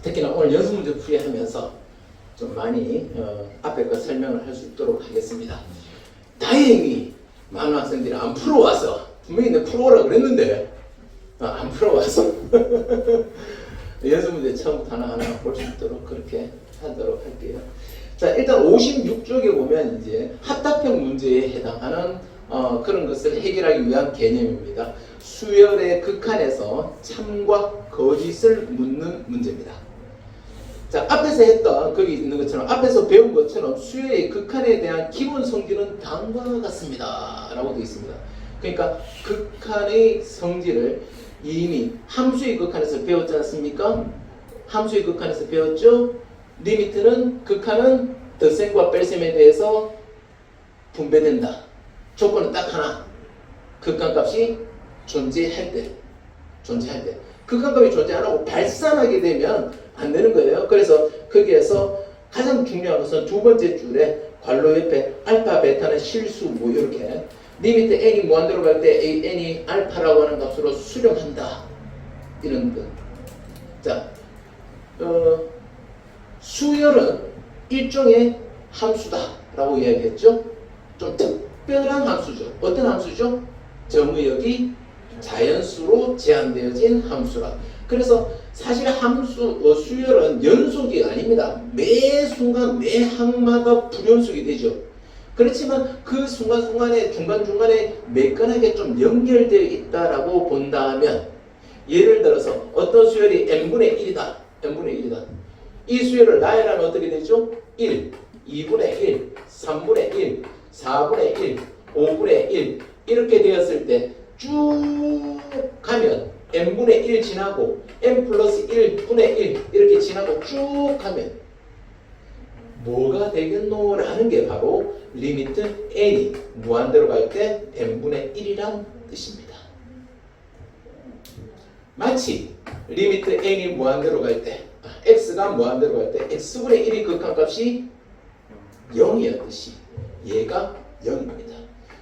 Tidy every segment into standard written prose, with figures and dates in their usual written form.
특히나 오늘 연습문제 풀이하면서 좀 많이 앞에 거 설명을 할 수 있도록 하겠습니다. 다행히 많은 학생들이 안 풀어와서 분명히 내가 풀어오라 그랬는데 안 풀어와서 연습문제 처음부터 하나하나 볼 수 있도록 그렇게 하도록 할게요. 자, 일단 56쪽에 보면 이제 합답형 문제에 해당하는 그런 것을 해결하기 위한 개념입니다. 수열의 극한에서 참과 거짓을 묻는 문제입니다. 자, 앞에서 했던 거기 있는 것처럼 앞에서 배운 것처럼 수열의 극한에 대한 기본 성질은 다음과 같습니다 라고 되어 있습니다. 그러니까 극한의 성질을 이미 함수의 극한에서 배웠지 않습니까? 함수의 극한에서 배웠죠? 리미트는 극한은 덧셈과 뺄셈에 대해서 분배된다. 조건은 딱 하나. 극한값이 존재할 때. 극한값이 존재 안 하고 발산하게 되면 안 되는 거예요. 그래서 거기에서 가장 중요한 것은 두 번째 줄에 괄호 옆에 알파, 베타는 실수 뭐 이렇게 리미트 n이 무한대로 갈 때 n이 알파라고 하는 값으로 수렴한다. 이런 것. 자, 수열은 일종의 함수다라고 이야기했죠. 좀 특별한 함수죠. 어떤 함수죠? 정의역이 자연수로 제한되어진 함수라. 그래서 사실 수열은 연속이 아닙니다. 매 순간 매 항마다 불연속이 되죠. 그렇지만 그 순간순간에 중간중간에 매끈하게 좀 연결되어 있다라고 본다면, 예를 들어서 어떤 수열이 n분의 1이다. 이 수열을 나열하면 어떻게 되죠? 1, 2분의 1, 3분의 1, 4분의 1, 5분의 1 이렇게 되었을 때 쭉 가면 n분의 1 지나고 n 플러스 1분의 1 이렇게 지나고 쭉 가면 뭐가 되겠노? 라는 게 바로 리미트 n이 무한대로 갈 때 n분의 1이란 뜻입니다. 마치 리미트 n이 무한대로 갈 때 x가 무한대로 갈 때 x분의 1이 극한값이 0이었듯이 얘가 0입니다.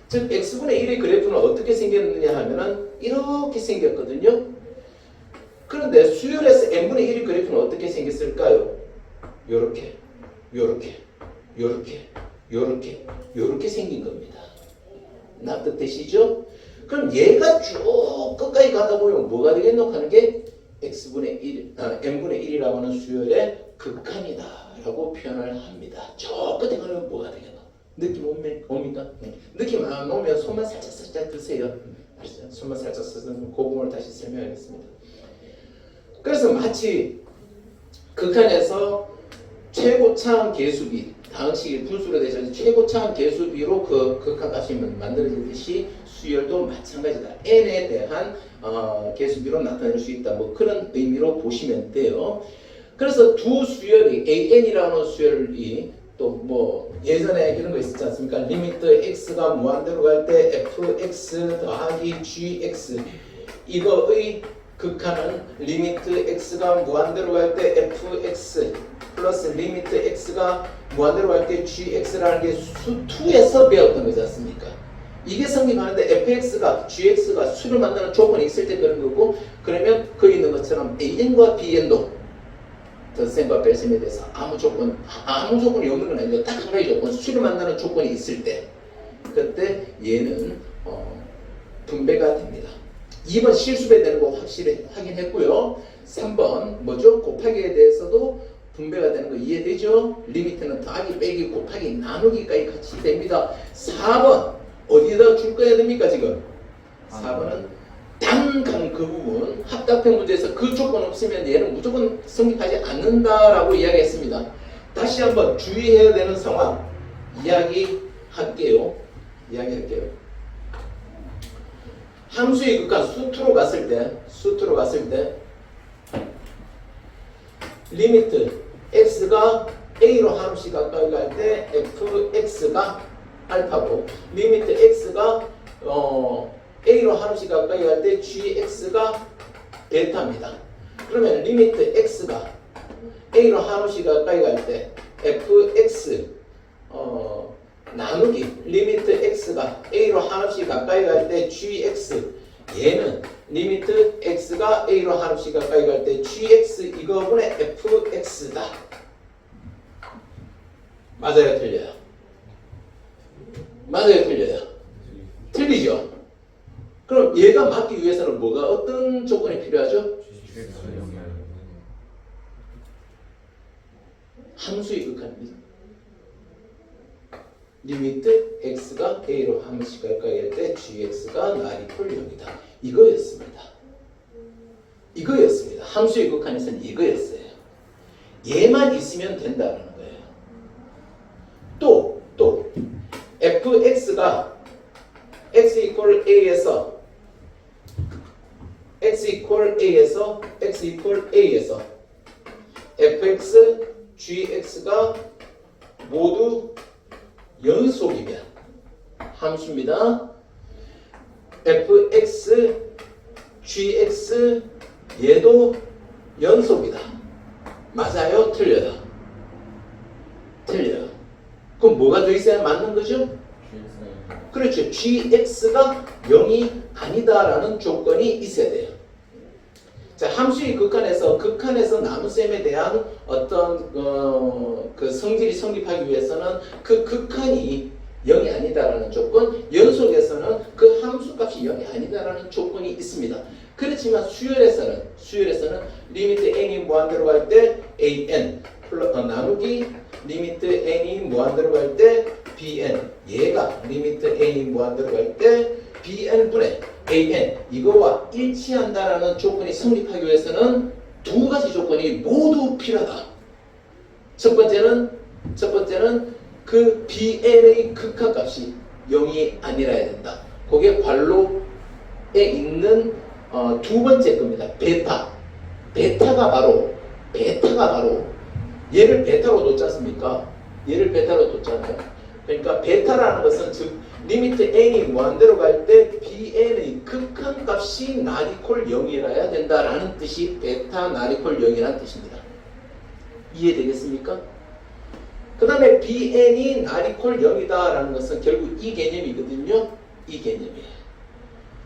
즉 x분의 1의 그래프는 어떻게 생겼느냐 하면은 이렇게 생겼거든요. 그런데 수열에서 n분의 1의 그래프는 어떻게 생겼을까요? 요렇게 생긴 겁니다. 납득되시죠? 그럼 얘가 쭉 끝까지 가다 보면 뭐가 되겠노 하는 게 n분의 1이라고 하는 수열의 극한이다 라고 표현을 합니다. 저 끝에 가면 뭐가 되겠노? 느낌 옵니까? 느낌 안 오면 손만 살짝 드세요. 아시죠? 손만 살짝 써서 그 부분을 다시 설명하겠습니다. 그래서 마치 극한에서 최고차항 계수비, 다항식이 분수로 되셔서 최고차항 계수비로 그 극한값이 만들어지듯이 수열도 마찬가지다. n에 대한 계수비로 나타낼 수 있다. 뭐 그런 의미로 보시면 돼요. 그래서 두 수열이 an이라는 수열이 또 뭐 예전에 이런 거 있었지 않습니까? 리미트 x가 무한대로 갈 때 fx 더하기 gx 이거의 극한은 리미트 x가 무한대로 갈 때 fx 플러스 리미트 x가 무한대로 갈 때 gx라는 게 수2에서 배웠던 거지 않습니까? 이게 성립하는데 fx가 gx가 수를 만드는 조건이 있을 때 그런 거고, 그러면 거기 있는 것처럼 an과 bn도 덧셈과 뺄셈에 대해서 아무 조건이 없는 건 아니죠. 딱 한 가지 조건, 수를 만나는 조건이 있을 때 그때 얘는 분배가 됩니다. 2번 실수배 되는 거 확실히 확인했고요. 3번 뭐죠? 곱하기에 대해서도 분배가 되는 거 이해되죠? 리미트는 더하기, 빼기, 곱하기, 나누기까지 같이 됩니다. 4번 어디에다 줄 거야 됩니까 지금? 4번은 당간 그 부분 합답형 문제에서 그 조건 없으면 얘는 무조건 성립하지 않는다라고 이야기했습니다. 다시 한번 주의해야 되는 상황 이야기할게요. 함수의 극한 수투로 갔을 때 리미트 x가 a로 한없이 가까이 갈 때 fx가 알파고, 리미트 x가 a로 한없이 가까이 갈 때 gx가 베타입니다. 그러면 리미트 x가 a로 한없이 가까이 갈 때 fx 나누기 리미트 x가 a로 한없이 가까이 갈 때 gx 얘는 리미트 x가 a로 한없이 가까이 갈 때 gx 이거분의 fx다. 맞아요, 틀려요? 맞아요, 틀려요? 틀리죠? 그럼 얘가 맞기 위해서는 뭐가 어떤 조건이 필요하죠? 함수의 극한입니다. 리미트 x가 a로 함수 가까이 할 때 gx가 not equal 0이다. 이거였습니다. 이거였습니다. 함수의 극한에서는 이거였어요. 얘만 있으면 된다는 거예요. 또 fx가 x equal a에서 fx, gx가 모두 연속이면 함수입니다. fx, gx 얘도 연속이다. 맞아요? 틀려요? 틀려요. 그럼 뭐가 더 있어야 맞는 거죠? 그렇죠. gx가 0이 아니다라는 조건이 있어야 돼요. 자, 함수의 극한에서 나눗셈에 대한 어떤 그 성질이 성립하기 위해서는 그 극한이 0이 아니다라는 조건, 연속에서는 그 함수값이 0이 아니다라는 조건이 있습니다. 그렇지만 수열에서는 리미트 n이 무한대로 갈 때 an 나누기 리미트 n이 무한대로 갈 때 bn, 얘가 리미트 n이 무한대로 갈 때 bn분의 an 이거와 일치한다라는 조건이 성립하기 위해서는 두 가지 조건이 모두 필요하다. 첫 번째는 그 bn의 극한값이 0이 아니라야 된다. 그게 괄호에 있는 두 번째 겁니다. 베타가 바로 얘를 베타로 뒀지 않습니까? 얘를 베타로 뒀잖아요. 그러니까 베타라는 것은 즉 리미트 n이 무한대로 갈 때 bn의 극한값이 not equal 0이라야 된다라는 뜻이 베타 not equal 0이라는 뜻입니다. 이해되겠습니까? 그 다음에 bn이 not equal 0이다라는 것은 결국 이 개념이거든요. 이 개념이에요.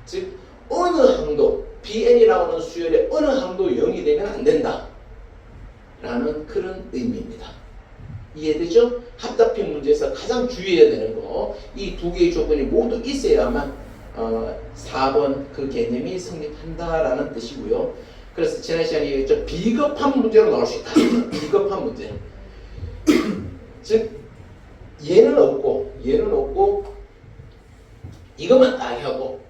즉 어느 항도 bn이라고 하는 수열의 어느 항도 0이 되면 안 된다 라는 그런 의미입니다. 이해되죠? 합답형 문제에서 가장 주의해야 되는 거 이 두 개의 조건이 모두 있어야만 4번 그 개념이 성립한다라는 뜻이고요. 그래서 지난 시간에 얘기했죠. 비겁한 문제로 나올 수 있다. 비겁한 문제. 즉 얘는 없고 이것만 딱 하고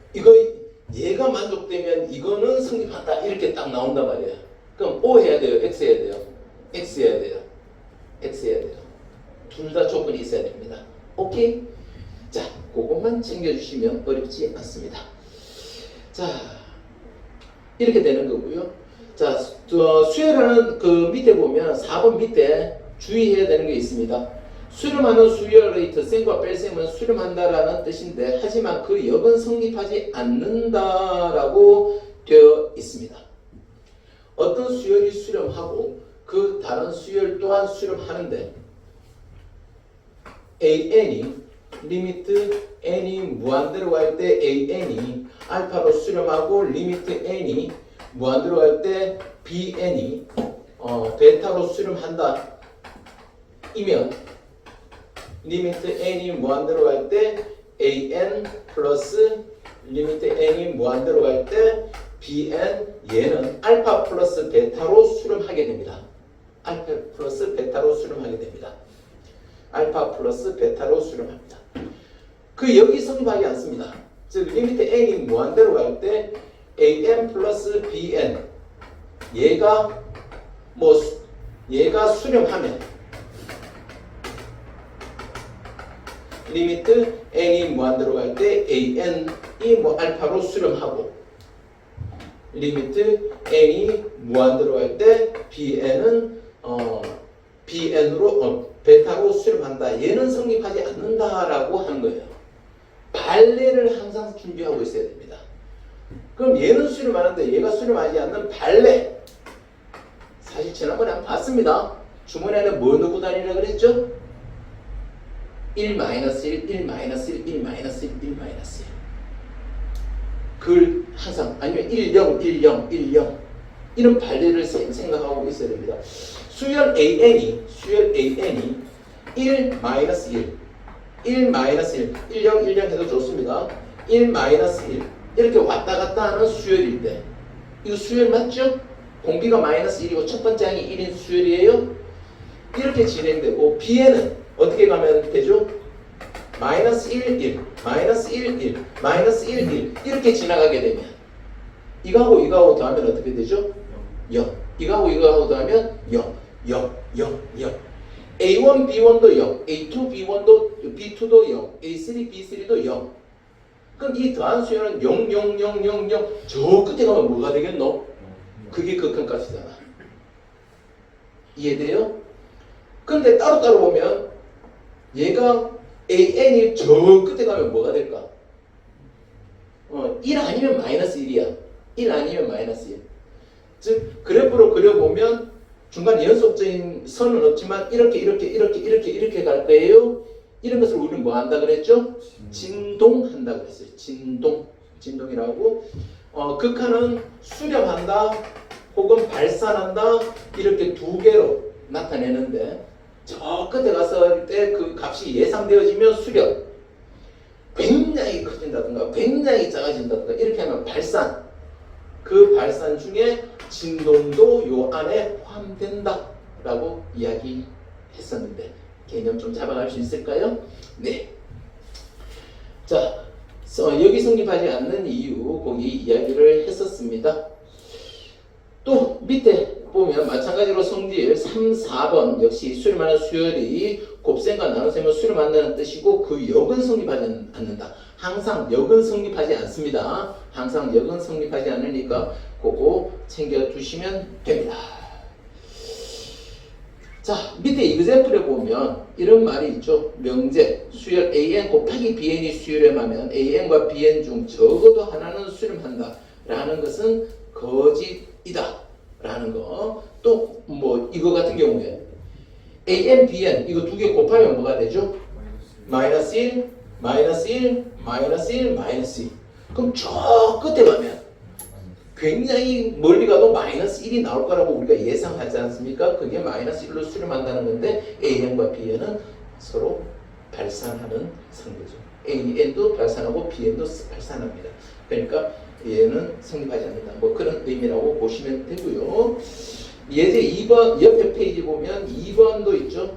얘가 만족되면 이거는 성립한다 이렇게 딱 나온단 말이에요. 그럼 O 해야 돼요? X 해야 돼요? X 해야 돼요? X 해야 돼요. 둘 다 조건이 있어야 됩니다. 오케이? 자, 그것만 챙겨주시면 어렵지 않습니다. 자, 이렇게 되는 거고요. 자, 수열하는 그 밑에 보면 4번 밑에 주의해야 되는 게 있습니다. 수렴하는 수열의 덧셈과 뺄셈은 수렴한다라는 뜻인데 하지만 그 역은 성립하지 않는다라고 되어 있습니다. 어떤 수열이 수렴하고 그 다른 수열 또한 수렴하는데 an이 리미트 n이 무한대로 갈 때 an이 알파로 수렴하고 리미트 n이 무한대로 갈 때 bn이 베타로 수렴한다 이면 리미트 n이 무한대로 갈 때 an 플러스 리미트 n이 무한대로 갈 때 bn 얘는 알파 플러스 베타로 수렴하게 됩니다. 알파 플러스 베타로 수렴하게 됩니다. 알파 플러스 베타로 수렴합니다. 그 여기 성립하지 않습니다. 즉 리미트 n이 무한대로 갈 때 an 플러스 bn 얘가 수렴하면 리미트 n이 무한대로 갈 때 an이 알파로 수렴하고 리미트 n이 무한대로 갈 때 bn은 bn으로 베타로 수렴한다. 얘는 성립하지 않는다라고 하는 거예요. 발레를 항상 준비하고 있어야 됩니다. 그럼 얘는 수렴하는데 얘가 수렴하지 않는 발레. 사실 지난번에 한번 봤습니다. 주머니에는 뭐 넣고 다니라 그랬죠? 1-1, 1-1, 1-1, 1-1, 1. 그걸 항상 아니면 10, 10, 10 이런 발레를 생각하고 있어야 됩니다. 수열 AN이 1 마이너스 1 1 마이너스 1 1, 0, 1, 0 해도 좋습니다. 1 마이너스 1 이렇게 왔다 갔다 하는 수열일 때 이거 수열 맞죠? 공비가 마이너스 1이고 첫 번째 항이 1인 수열이에요. 이렇게 진행되고 B에는 어떻게 가면 되죠? 마이너스 1, 1, 마이너스 1, 1, 마이너스 1, 1 이렇게 지나가게 되면 이거하고 더하면 어떻게 되죠? 0. 이거하고 더하면 0, 0, 0, 0. A1, B1도 0, A2, B2도 0, A3, B3도 0. 그럼 이 더한 수열은 0, 0, 0, 0, 0. 저 끝에 가면 뭐가 되겠노? 그게 극한값이잖아. 이해돼요? 근데 따로따로 보면 얘가 AN이 저 끝에 가면 뭐가 될까? 1 아니면 마이너스 1이야. 1 아니면 마이너스 1. 즉 그래프로 그려보면 중간 연속적인 선은 없지만 이렇게 갈 거예요. 이런 것을 우리는 뭐 한다 그랬죠? 진동한다 그랬어요. 진동이라고. 극한은 수렴한다 혹은 발산한다 이렇게 두 개로 나타내는데 저 끝에 갔을 때 그 값이 예상되어지면 수렴 굉장히 커진다든가 굉장히 작아진다든가 이렇게 하면 발산 그 발산 중에 진동도 요 안에 포함된다 라고 이야기했었는데 개념 좀 잡아갈 수 있을까요? 네. 자, 여기 성립하지 않는 이유 거기 이야기를 했었습니다. 또 밑에 보면 마찬가지로 성질 3, 4번 역시 수렴하는 수열이 곱셈과 나눗셈은 수렴한다는 뜻이고 그 역은 성립하지 않는다. 항상 역은 성립하지 않습니다. 항상 역은 성립하지 않으니까 그거 챙겨두시면 됩니다. 자, 밑에 이그샘플에 보면 이런 말이 있죠. 명제, 수열 AN 곱하기 BN이 수렴하면 AN과 BN 중 적어도 하나는 수렴한다. 라는 것은 거짓이다. 라는 거. 또 뭐 이거 같은 경우에 AN, BN 이거 두 개 곱하면 뭐가 되죠? 마이너스 1, 마이너스 1, 마이너스 1, 마이너스 2. 그럼 저 끝에 가면 굉장히 멀리 가도 마이너스 1이 나올 거라고 우리가 예상하지 않습니까? 그게 마이너스 1로 수렴한다는 건데 AN과 BN은 서로 발산하는 상대죠. AN도 발산하고 BN도 발산합니다. 그러니까 얘는 성립하지 않는다. 뭐 그런 의미라고 보시면 되고요. 예제 2번 옆에 페이지 보면 2번도 있죠.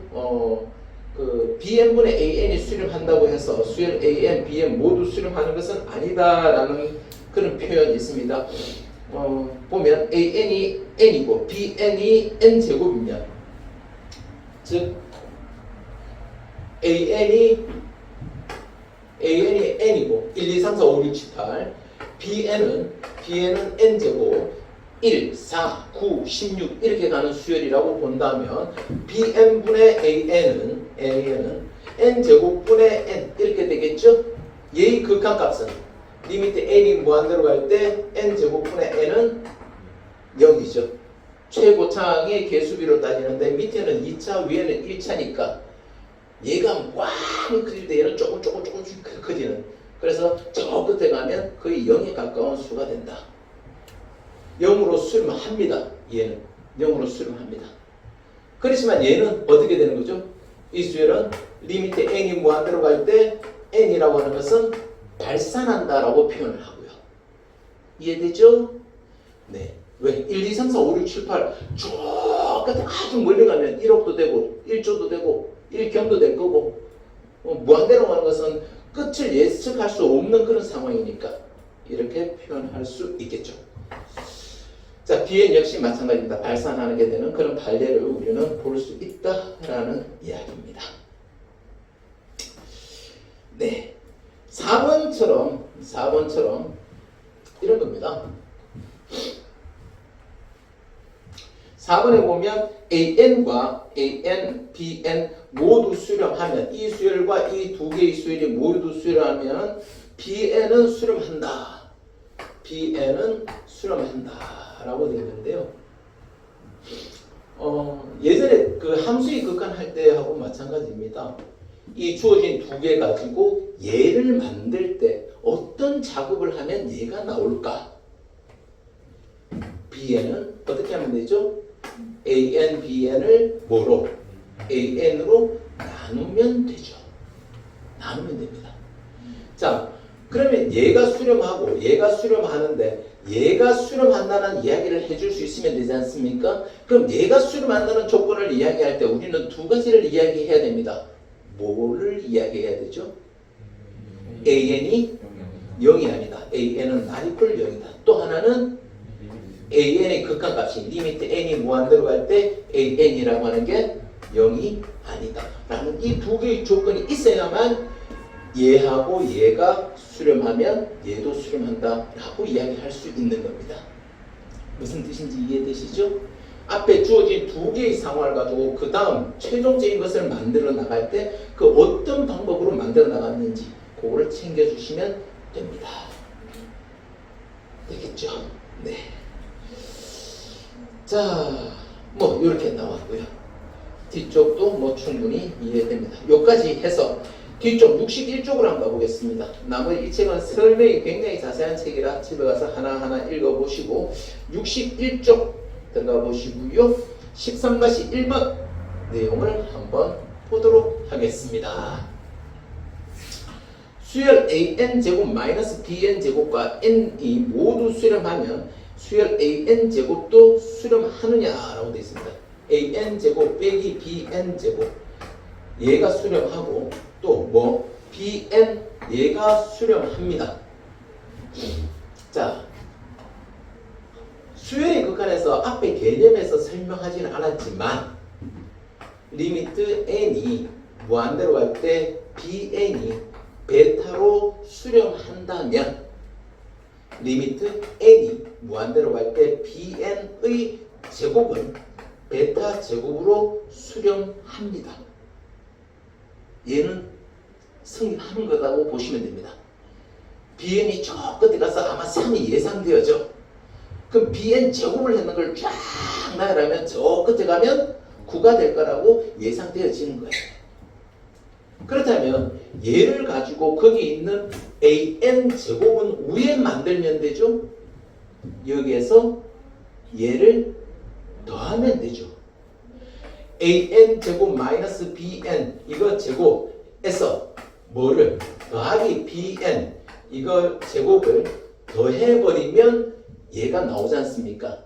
그 BN분의 AN이 수렴한다고 해서 수열 AN, BN 모두 수렴하는 것은 아니다라는 그런 표현이 있습니다. 보면 AN이 N이고 BN이 N제곱이면 즉 AN이 N이고 1, 2, 3, 4, 5, 6, 7, 8 BN은 N제곱 1, 4, 9, 16 이렇게 가는 수열이라고 본다면 BN분의 AN은 N제곱분의 N 이렇게 되겠죠? 얘의 극한값은 리미트 N이 무한대로 갈 때 N제곱분의 N은 0이죠. 최고차항의 개수비로 따지는데 밑에는 2차 위에는 1차니까 얘가 많이 커질 때 얘는 조금씩 커지는 그래서 저 끝에 가면 거의 0에 가까운 수가 된다. 0으로 수렴합니다. 얘는 0으로 수렴합니다. 그렇지만 얘는 어떻게 되는 거죠? 이 수열은 리미트 n이 무한대로 갈 때 n이라고 하는 것은 발산한다라고 표현을 하고요. 이해되죠? 네. 왜? 1, 2, 3, 4, 5, 6, 7, 8 쭉 끝에 아주 멀리 가면 1억도 되고 1조도 되고 1경도 될 거고 무한대로 가는 것은 끝을 예측할 수 없는 그런 상황이니까 이렇게 표현할 수 있겠죠. 자, BN 역시 마찬가지입니다. 발산하게 되는 그런 발레를 우리는 볼 수 있다라는 이야기입니다. 네, 4번처럼 이런 겁니다. 4번에 보면 AN과 AN, BN 모두 수렴하면 이 수열과 이 두 개의 수열이 모두 수렴하면 BN은 수렴한다. BN은 수렴한다. 라고 되어 있는데요. 예전에 그 함수의 극한 할 때하고 마찬가지입니다. 이 주어진 두 개 가지고 얘를 만들 때 어떤 작업을 하면 얘가 나올까? bn은 어떻게 하면 되죠? an, bn을 뭐로? an으로 나누면 되죠. 나누면 됩니다. 자, 그러면 얘가 수렴하고 얘가 수렴하는데 얘가 수렴한다는 이야기를 해줄 수 있으면 되지 않습니까? 그럼 얘가 수렴한다는 조건을 이야기할 때 우리는 두 가지를 이야기해야 됩니다. 뭐를 이야기해야 되죠? an이 0이 아니다. an은 나이콜 0이다. 또 하나는 an의 극한값이 리미트 n이 무한대로 갈 때 an이라고 하는 게 0이 아니다. 라는 이 두 개의 조건이 있어야만 얘하고 얘가 수렴하면 얘도 수렴한다 라고 이야기할 수 있는 겁니다. 무슨 뜻인지 이해되시죠? 앞에 주어진 두 개의 상황을 가지고 그 다음 최종적인 것을 만들어 나갈 때 그 어떤 방법으로 만들어 나갔는지 그거를 챙겨주시면 됩니다. 되겠죠? 네. 자, 뭐 이렇게 나왔고요. 뒤쪽도 뭐 충분히 이해됩니다. 여기까지 해서 뒤쪽 61쪽으로 한번 가보겠습니다. 나머지 이 책은 설명이 굉장히 자세한 책이라 집에 가서 하나하나 읽어보시고 61쪽 들어가 보시고요. 13가시 1번 내용을 한번 보도록 하겠습니다. 수열 an제곱 마이너스 bn제곱과 n이 모두 수렴하면 수열 an제곱도 수렴하느냐라고 되어 있습니다. an제곱 빼기 bn제곱 얘가 수렴하고 또 뭐 bn 얘가 수렴합니다. 자, 수열의 극한에서 앞에 개념에서 설명하지는 않았지만 리미트 n이 무한대로 갈 때 bn이 베타로 수렴한다면 리미트 n이 무한대로 갈 때 bn의 제곱은 베타 제곱으로 수렴합니다. 얘는 성립하는 거라고 보시면 됩니다. bn이 저 끝에 가서 아마 3이 예상되어져. 그럼 bn 제곱을 했는 걸 쫙 나열하면 저 끝에 가면 9가 될 거라고 예상되어지는 거예요. 그렇다면 얘를 가지고 거기 있는 an 제곱은 위에 만들면 되죠. 여기에서 얘를 더하면 되죠. an 제곱 마이너스 bn 이거 제곱에서 뭐를 더하기 bn 이거 제곱을 더해버리면 얘가 나오지 않습니까?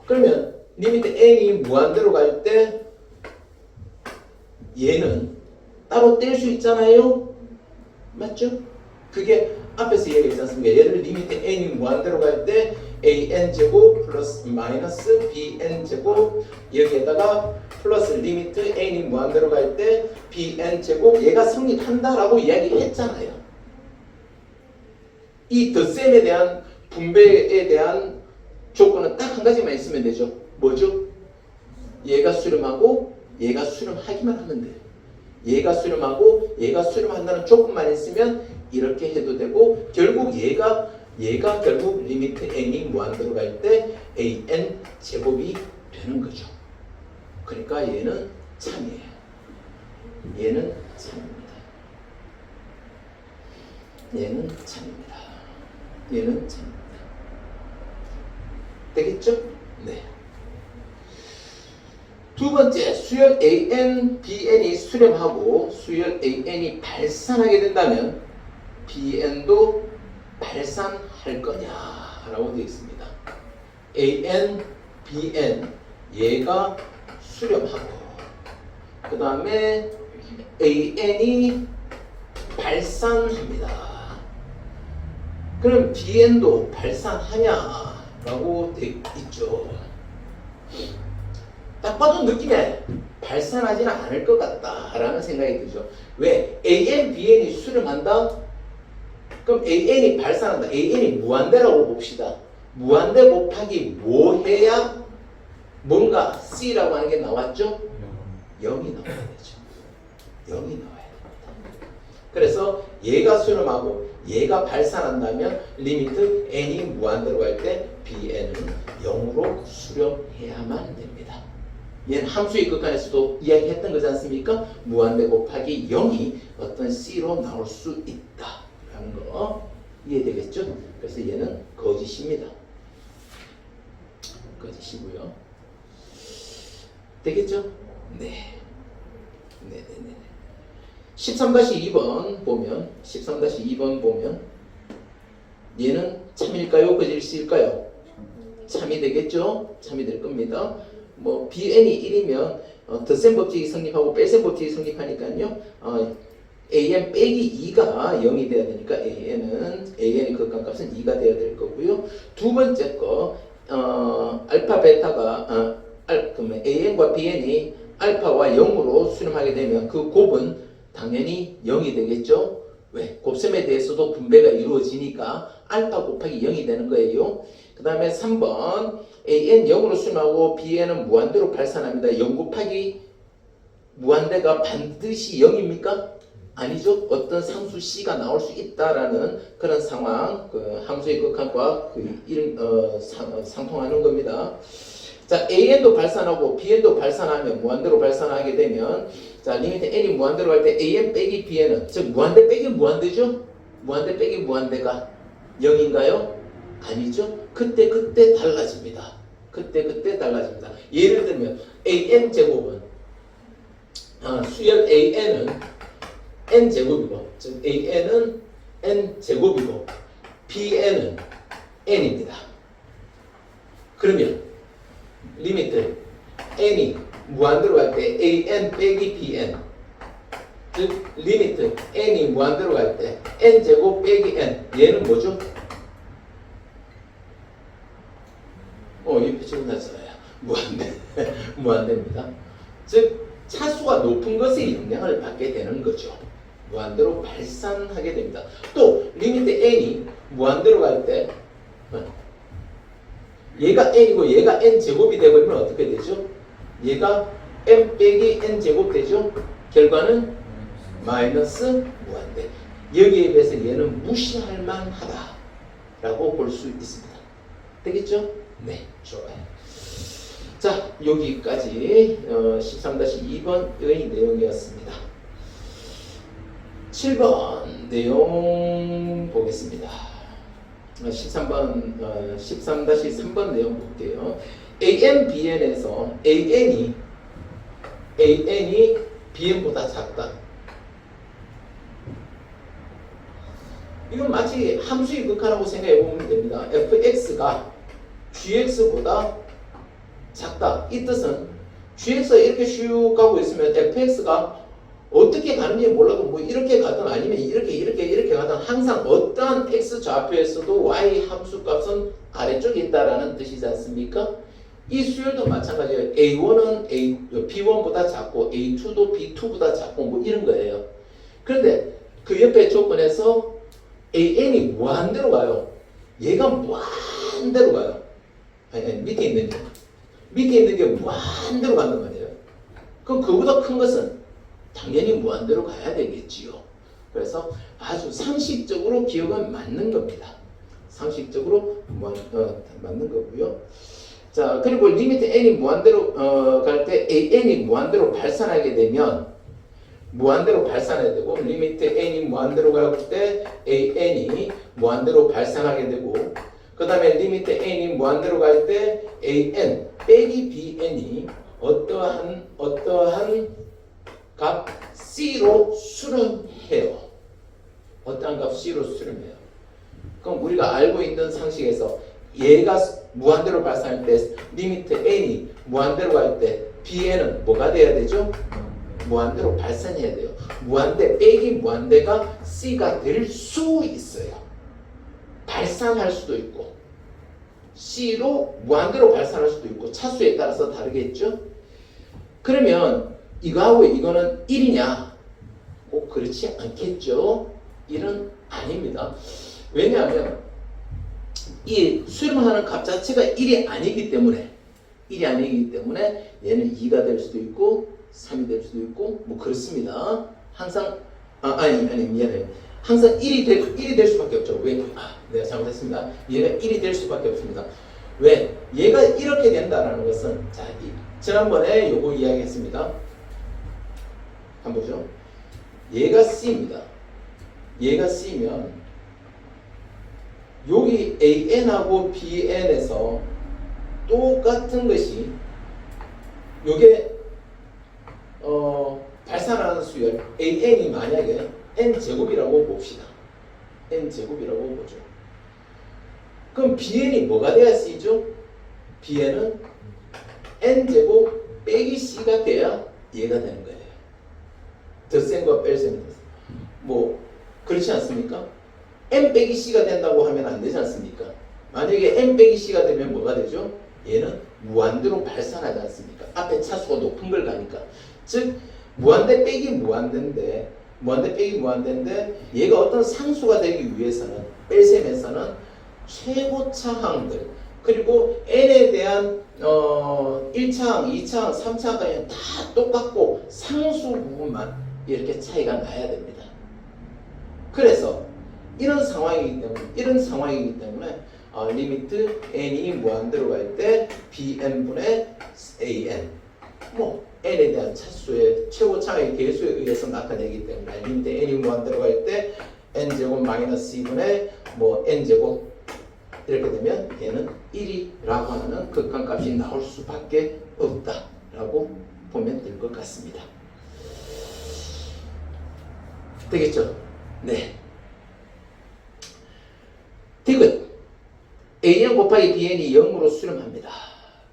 그러면 리미트 n이 무한대로 갈 때 얘는 따로 뗄 수 있잖아요. 맞죠? 그게 앞에서 얘기했지 않습니까? 얘를 리미트 n이 무한대로 갈 때 an제곱 플러스 마이너스 bn제곱 여기에다가 플러스 리미트 n이 무한대로 갈 때 bn제곱 얘가 성립한다라고 이야기했잖아요. 이 덧셈에 대한 분배에 대한 조건은 딱 한 가지만 있으면 되죠. 뭐죠? 얘가 수렴하고 얘가 수렴하기만 하면 돼요. 얘가 수렴하고 얘가 수렴한다는 조건만 있으면 이렇게 해도 되고 결국 얘가 결국 리미트 n이 무한대로 갈 때 an 제곱이 되는 거죠. 그러니까 얘는 참이에요. 얘는 참입니다. 얘는 참입니다. 얘는 참입니다. 되겠죠? 네. 두 번째, 수열 an, bn이 수렴하고 수열 an이 발산하게 된다면 bn도 발산할 거냐라고 되어 있습니다. an, bn 얘가 수렴하고 그 다음에 an이 발산합니다. 그럼 bn도 발산하냐라고 되어 있죠. 딱 봐도 느낌에 발산하지는 않을 것 같다라는 생각이 들죠. 왜? an, bn이 수렴한다? 그럼 an이 발산한다. an이 무한대라고 봅시다. 무한대 곱하기 뭐 해야 뭔가 c라고 하는 게 나왔죠? 0이 나와야 되죠. 0이 나와야 됩니다. 그래서 얘가 수렴하고 얘가 발산한다면 리미트 n이 무한대로 갈 때 bn은 0으로 수렴해야만 됩니다. 얘는 함수의 극한에서도 이야기했던 거지 않습니까? 무한대 곱하기 0이 어떤 C로 나올 수 있다라는 거 이해되겠죠? 그래서 얘는 거짓입니다. 거짓이고요. 되겠죠? 네. 네네네. 13-2번 보면 13-2번 보면 얘는 참일까요? 거짓일까요? 참이 되겠죠? 참이 될 겁니다. 뭐 bn이 1이면 덧셈 법칙이 성립하고 뺄셈 법칙이 성립하니까요. an 빼기 2가 0이 돼야 되니까 an의 극한값은 2가 돼야 될 거고요. 두 번째 거 알파 베타가 그러면 an과 bn이 알파와 0으로 수렴하게 되면 그 곱은 당연히 0이 되겠죠. 왜? 곱셈에 대해서도 분배가 이루어지니까 알파 곱하기 0이 되는 거예요. 그 다음에 3번 an 0으로 수렴하고 bn은 무한대로 발산합니다. 0 곱하기 무한대가 반드시 0입니까? 아니죠. 어떤 상수 c가 나올 수 있다라는 그런 상황, 그 함수의 극한과 상통하는 겁니다. 자, an도 발산하고 bn도 발산하면 무한대로 발산하게 되면 자, 리미트 n이 무한대로 갈 때 an 빼기 bn은 즉 무한대 빼기 무한대죠? 무한대 빼기 무한대가 0인가요? 아니죠. 그때 달라집니다. 그때 달라집니다. 예를 들면 an 제곱은 수열 an은 n 제곱이고 즉 an은 n 제곱이고 bn은 n입니다. 그러면 리미트 n이 무한대로 갈 때 an 빼기 bn 즉 리미트 n이 무한대로 갈 때 n 제곱 빼기 n 얘는 뭐죠? 이 표시는 났어요. 무한대입니다. 즉 차수가 높은 것에 영향을 받게 되는 거죠. 무한대로 발산하게 됩니다. 또 리미트 n이 무한대로 갈 때 얘가 n이고 얘가 n 제곱이 되면 어떻게 되죠? 얘가 n 빼기 n 제곱 되죠? 결과는 마이너스 무한대. 여기에 비해서 얘는 무시할 만하다 라고 볼 수 있습니다. 되겠죠? 네, 좋아요. 자, 여기까지 13-2번의 내용이었습니다. 7번 내용 보겠습니다. 13-3번 내용 볼게요. an, bn에서 an이 bn보다 작다. 이건 마치 함수의 극한하고 생각해 보면 됩니다. fx가 gx보다 작다. 이 뜻은 gx가 이렇게 슉 가고 있으면 fx가 어떻게 가는지 몰라도 뭐 이렇게 가든 아니면 이렇게 가든 항상 어떠한 x 좌표에서도 y 함수 값은 아래쪽에 있다라는 뜻이지 않습니까? 이 수열도 마찬가지예요. a1은 b1보다 작고 a2도 b2보다 작고 뭐 이런 거예요. 그런데 그 옆에 조건에서 an이 무한대로 가요. 얘가 무한대로 가요. 아니, 밑에 있는 게 무한대로 간단 말이에요. 그럼 그보다 큰 것은 당연히 무한대로 가야 되겠지요. 그래서 아주 상식적으로 기억은 맞는 겁니다. 상식적으로 맞는 거고요. 자, 그리고 리미트 n이 무한대로 갈 때 an이 무한대로 발산하게 되면 무한대로 발산해야 되고 리미트 n이 무한대로 갈 때 an이 무한대로 발산하게 되고 그 다음에 리미트 n이 무한대로 갈 때 an 빼기 bn이 어떠한 값 c로 수렴해요. 어떠한 값 c로 수렴해요. 그럼 우리가 알고 있는 상식에서 얘가 무한대로 발산할 때 리미트 n이 무한대로 갈 때 bn은 뭐가 돼야 되죠? 무한대로 발산해야 돼요. 무한대 빼기 무한대가 c가 될 수 있어요. 발산할 수도 있고 c로 무한대로 발산할 수도 있고 차수에 따라서 다르겠죠? 그러면 이거하고 이거는 1이냐? 꼭 그렇지 않겠죠? 1은 아닙니다. 왜냐하면 이 수렴하는 값 자체가 1이 아니기 때문에 얘는 2가 될 수도 있고 3이 될 수도 있고 뭐 그렇습니다. 항상 미안해요. 항상 1이 될 수밖에 없죠. 왜? 내가 잘못했습니다. 얘가 1이 될 수밖에 없습니다. 왜? 얘가 이렇게 된다라는 것은 자, 지난번에 요거 이야기했습니다. 한번 보죠. 얘가 C입니다. 얘가 C면 여기 AN하고 BN에서 똑같은 것이 요게 발산하는 수열 AN이 만약에 N제곱이라고 봅시다. N제곱이라고 보죠. 그럼 BN이 뭐가 돼야 C죠? BN은 N제곱 빼기 C가 돼야 얘가 되는 거예요. 덧셈과 뺄셈이 뭐 그렇지 않습니까? N 빼기 C가 된다고 하면 안 되지 않습니까? 만약에 N 빼기 C가 되면 뭐가 되죠? 얘는 무한대로 발산하지 않습니까? 앞에 차수가 높은 걸 가니까. 즉 무한대 빼기 무한대인데 얘가 어떤 상수가 되기 위해서는 뺄셈에서는 최고차항들 그리고 n에 대한 1차항, 2차항, 3차항까지 다 똑같고 상수 부분만 이렇게 차이가 나야 됩니다. 그래서 이런 상황이기 때문에 리미트 n이 무한대로 갈 때 bn분의 an 뭐 n에 대한 차수의 최고차의 계수에 의해서 나타내기 때문에 리미트 n이 무한대로 갈 때 n제곱 마이너스 2분의 뭐 n제곱 이렇게 되면 얘는 1이라고 하는 극한값이 나올 수밖에 없다라고 보면 될 것 같습니다. 되겠죠? 네. 디귿 an 곱하기 bn이 0으로 수렴합니다.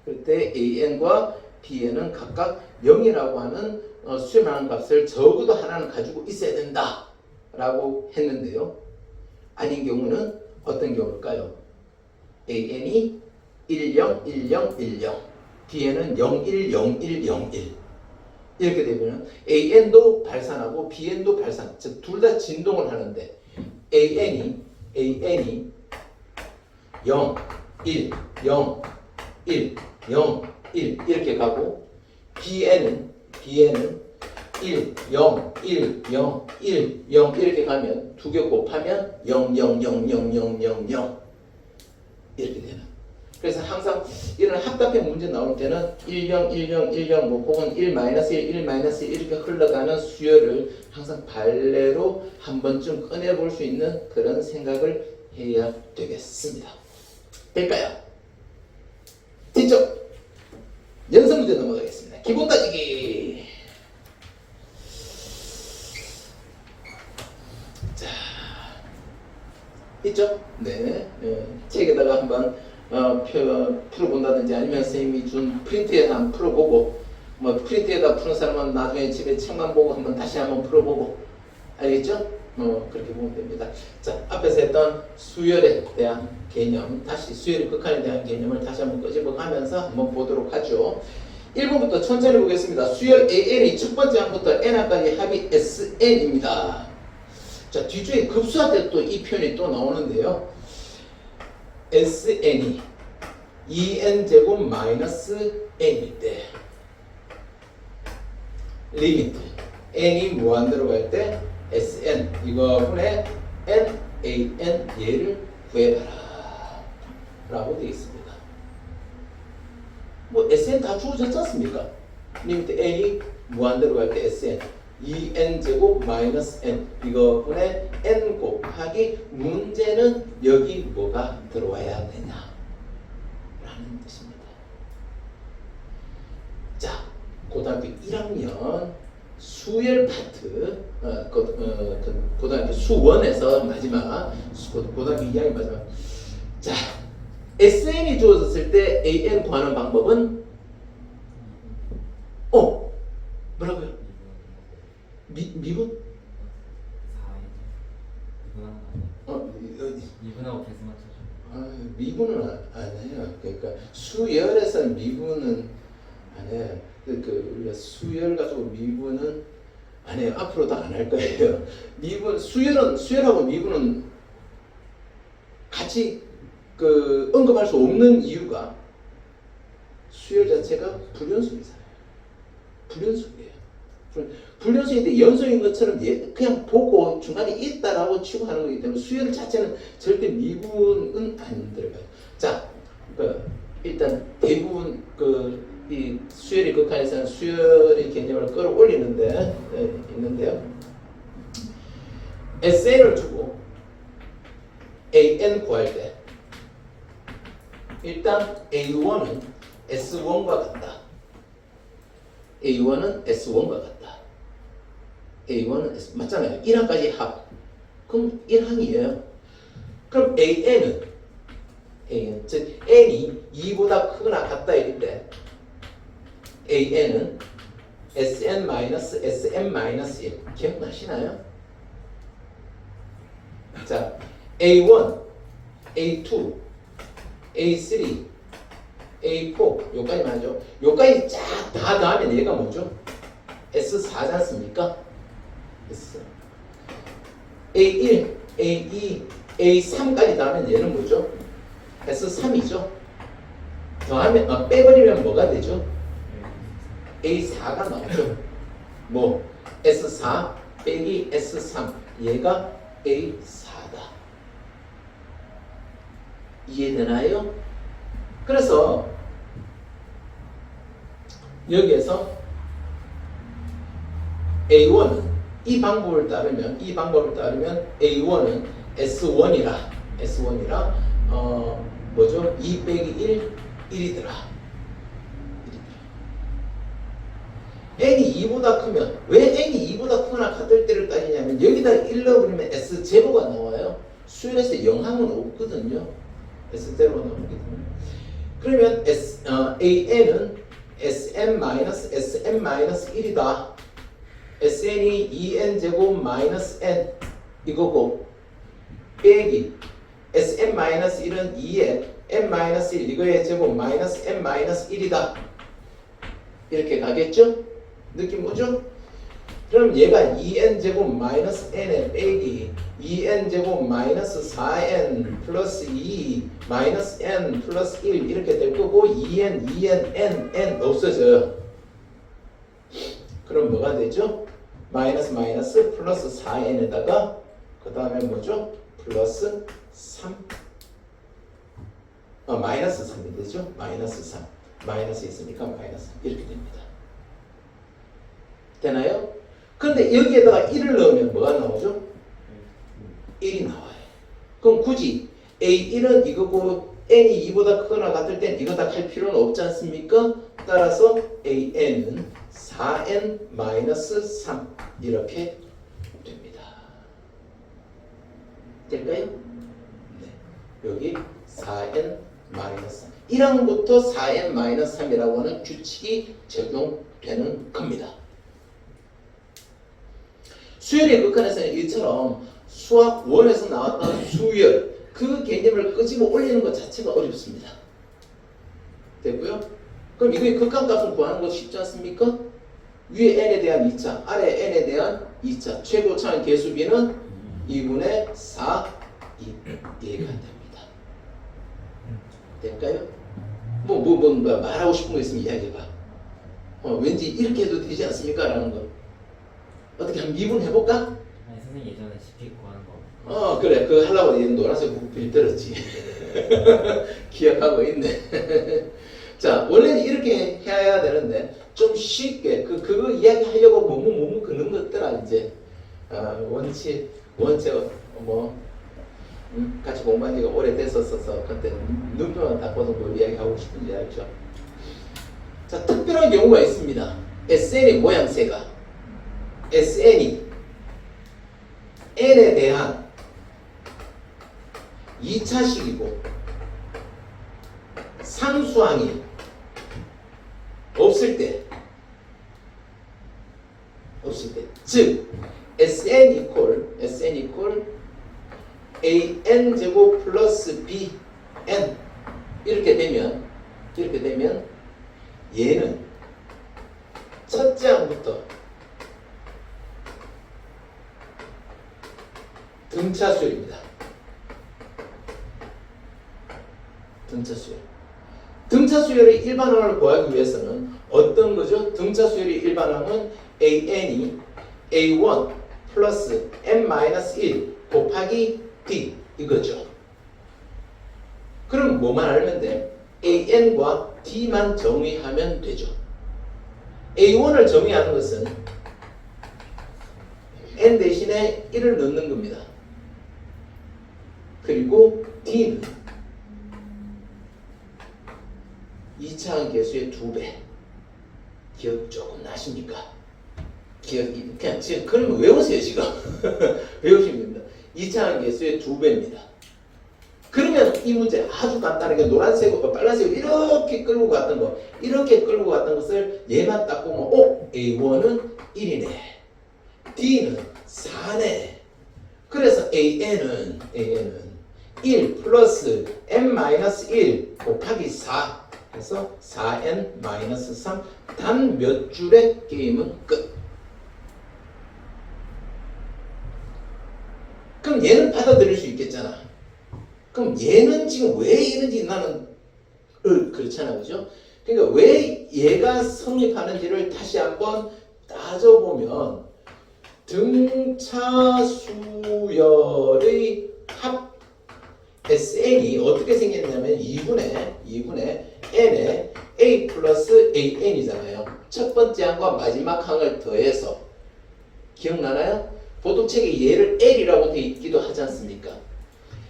그럴 때 an과 bn은 각각 0이라고 하는 수렴하는 값을 적어도 하나는 가지고 있어야 된다라고 했는데요. 아닌 경우는 어떤 경우일까요? an이 10, 10, 10, bn은 01, 01, 01 이렇게 되면 an도 발산하고 bn도 발산, 즉 둘 다 진동을 하는데 an이 0, 1, 0, 1, 0, 1 이렇게 가고 bn은 1, 0, 1, 0, 1, 0 이렇게 가면 두 개 곱하면 0, 0, 0, 0, 0, 0, 0 이렇게 되는. 그래서 항상 이런 합답형 문제 나올 때는 10, 10, 10 뭐 혹은 1, 1, 1, 1 이렇게 흘러가는 수열을 항상 발레로 한 번쯤 꺼내볼 수 있는 그런 생각을 해야 되겠습니다. 될까요? 뒤쪽 연습 문제 넘어가겠습니다. 기본 따지기. 자, 있죠? 네. 책에다가 한번 풀어본다든지 아니면 선생님이 준 프린트에다 한번 풀어보고 뭐 프린트에다 푸는 사람은 나중에 집에 책만 보고 한번 다시 한번 풀어보고 알겠죠? 그렇게 보면 됩니다. 자, 앞에서 했던 수열에 대한 개념, 다시 수열의 극한에 대한 개념을 다시 한번 끄집어가면서 한번 보도록 하죠. 1번부터 천천히 보겠습니다. 수열 AN이 첫 번째 항부터 N항까지 합이 SN입니다. 자, 뒤쪽에 급수할 때 또 이 표현이 또 나오는데요. SN이 2n제곱 마이너스 n일 때 리미트 n이 무한대로 갈 때 SN 이거분의 NAN 얘를 구해봐라 라고 되어 있습니다. 뭐 SN 다 주어졌지 않습니까? 리미트 n이 무한대로 갈 때 SN 2n제곱 마이너스 n 이거분의 n 곱하기 문제는 여기 뭐가 들어와야 되냐 라는 뜻입니다. 자, 고등학교 1학년 수열 파트 고등학교 수원에서 마지막 고등학교 2학년 마지막. 자, SN이 주어졌을 때 AN 구하는 방법은 뭐라고요? 미분? 미분하고 계수 맞춰줘. 미분은 안 해요. 그러니까 수열에서는 미분은 안 해요. 우리가 수열 가지고 미분은 안 해요. 앞으로도 안 할 거예요. 미분 수열하고 미분은 같이 언급할 수 없는 이유가 수열 자체가 불연속이잖아요. 불연속이에요. 불연속인데 연속인 것처럼 그냥 보고 중간에 있다라고 치고 하는 거기 때문에 수열 자체는 절대 미분은 안 들어가요. 자, 일단 대부분 이 수열의 수열이 극한에서는 수열의 개념을 끌어올리는데 있는데요. SN을 주고 AN 구할 때 일단 A1은 S1과 같다. A1은 S1과 같다. A1은 S 맞잖아요. 1항까지 합. 그럼 1항이에요. 그럼 AN은 즉 N이 2보다 크거나 같다 이럴 때 AN은 SN-SM-1 기억나시나요? 자, A1, A2, A3, A4 요까지만 하죠. 요까지 쫙 다 더하면 얘가 뭐죠? S4지 않습니까? S A1, A2, A3까지 더하면 얘는 뭐죠? S3이죠. 더하면 빼버리면 뭐가 되죠? A4가 나오죠. 뭐 S4 빼기 S3 얘가 A4다. 이해되나요? 그래서 여기에서 A1은 이 방법을 따르면 A1은 S1이라 뭐죠? 2 빼기 1 1이더라. n이 2보다 크면 왜 n이 2보다 크거나 같을 때를 따지냐면 여기다 1 넣어버리면 s제로가 나와요. 수열에서 영항은 없거든요. s제로가 나오기 때문에 그러면 an은 sn-sm-1이다. sn이 2n제곱 마이너스 n 이거고 빼기 sm-1은 2에 n-1 이거의 제곱 마이너스 n-1이다. 이렇게 가겠죠? 느낌 뭐죠? 그럼 얘가 2n제곱 마이너스 n에 빼기 2n제곱 마이너스 4n 플러스 2 마이너스 n 플러스 1 이렇게 될 거고 2n, n 없어져요. 그럼 뭐가 되죠? 마이너스 플러스 4n에다가 그 다음에 뭐죠? 플러스 3 마이너스 3이 되죠? 마이너스 3 마이너스 있으니까 마이너스 이렇게 됩니다. 되나요? 근데 여기에다가 1을 넣으면 뭐가 나오죠? 1이 나와요. 그럼 굳이 A1은 이거고 n이 2보다 크거나 같을 땐 이거 다 할 필요는 없지 않습니까? 따라서 AN은 4n-3 이렇게 됩니다. 될까요? 네. 여기 4n-3 1항부터 4n-3이라고 하는 규칙이 적용되는 겁니다. 수열의 극한에서는 이처럼 수학 1에서 나왔던 수열 그 개념을 끄집어 올리는 것 자체가 어렵습니다. 됐고요? 그럼 이거의 극한값을 구하는 거 쉽지 않습니까? 위에 n에 대한 2차, 아래 n에 대한 2차 최고차의 개수비는 2분의 4 이해가 됩니다. 될까요? 뭔가 말하고 싶은 거 있으면 이야기해봐. 왠지 이렇게 해도 되지 않습니까? 라는 거. 어떻게 한번 미분해볼까? 아니 선생님 예전에 CP 구하는 거. 그래. 그거 하려고 얘 노란색 부필 들었지. 기억하고 있네. 자, 원래는 이렇게 해야 되는데 좀 쉽게 그거 이야기하려고 뭐뭐 그런 것들아 이제 원체 같이 공부한 지가 오래됐었어서 그때 눈표만 딱 보던 걸 이야기하고 싶은지 알죠? 자, 특별한 경우가 있습니다. SN의 모양새가 SN이 n에 대한 2차식이고 상수항이 없을 때 즉 SN equal AN 제곱 플러스 BN 이렇게 되면 얘는 첫째 항부터 등차수열입니다. 등차수열의 일반항을 구하기 위해서는 어떤 거죠? 등차수열의 일반항은 AN이 A1 플러스 n-1 곱하기 D 이거죠. 그럼 뭐만 알면 돼? AN과 D만 정의하면 되죠. A1을 정의하는 것은 n 대신에 1을 넣는 겁니다. 그리고 D는 2차항 계수의 2배. 기억 조금 나십니까? 기억이 그냥 지금 그러면 외우세요 지금. 외우시면 됩니다. 2차항 계수의 2배입니다. 그러면 이 문제 아주 간단하게 노란색과 빨간색으로 이렇게 끌고 갔던 거, 이렇게 끌고 갔던 것을 얘만 딱 보면 A1은 1이네. D는 4네. 그래서 AN은 1 플러스 n-1 곱하기 4 해서 4n-3 단 몇 줄의 게임은 끝. 그럼 얘는 받아들일 수 있겠잖아. 그럼 얘는 지금 왜 이런지 나는 그렇잖아, 그죠? 그러니까 왜 얘가 성립하는지를 다시 한번 따져보면 등차 수열의 합 SN이 어떻게 생겼냐면 2분의 n에 a 플러스 an이잖아요. 첫 번째 항과 마지막 항을 더해서 기억나나요? 보통 책에 얘를 L이라고 되어 있기도 하지 않습니까?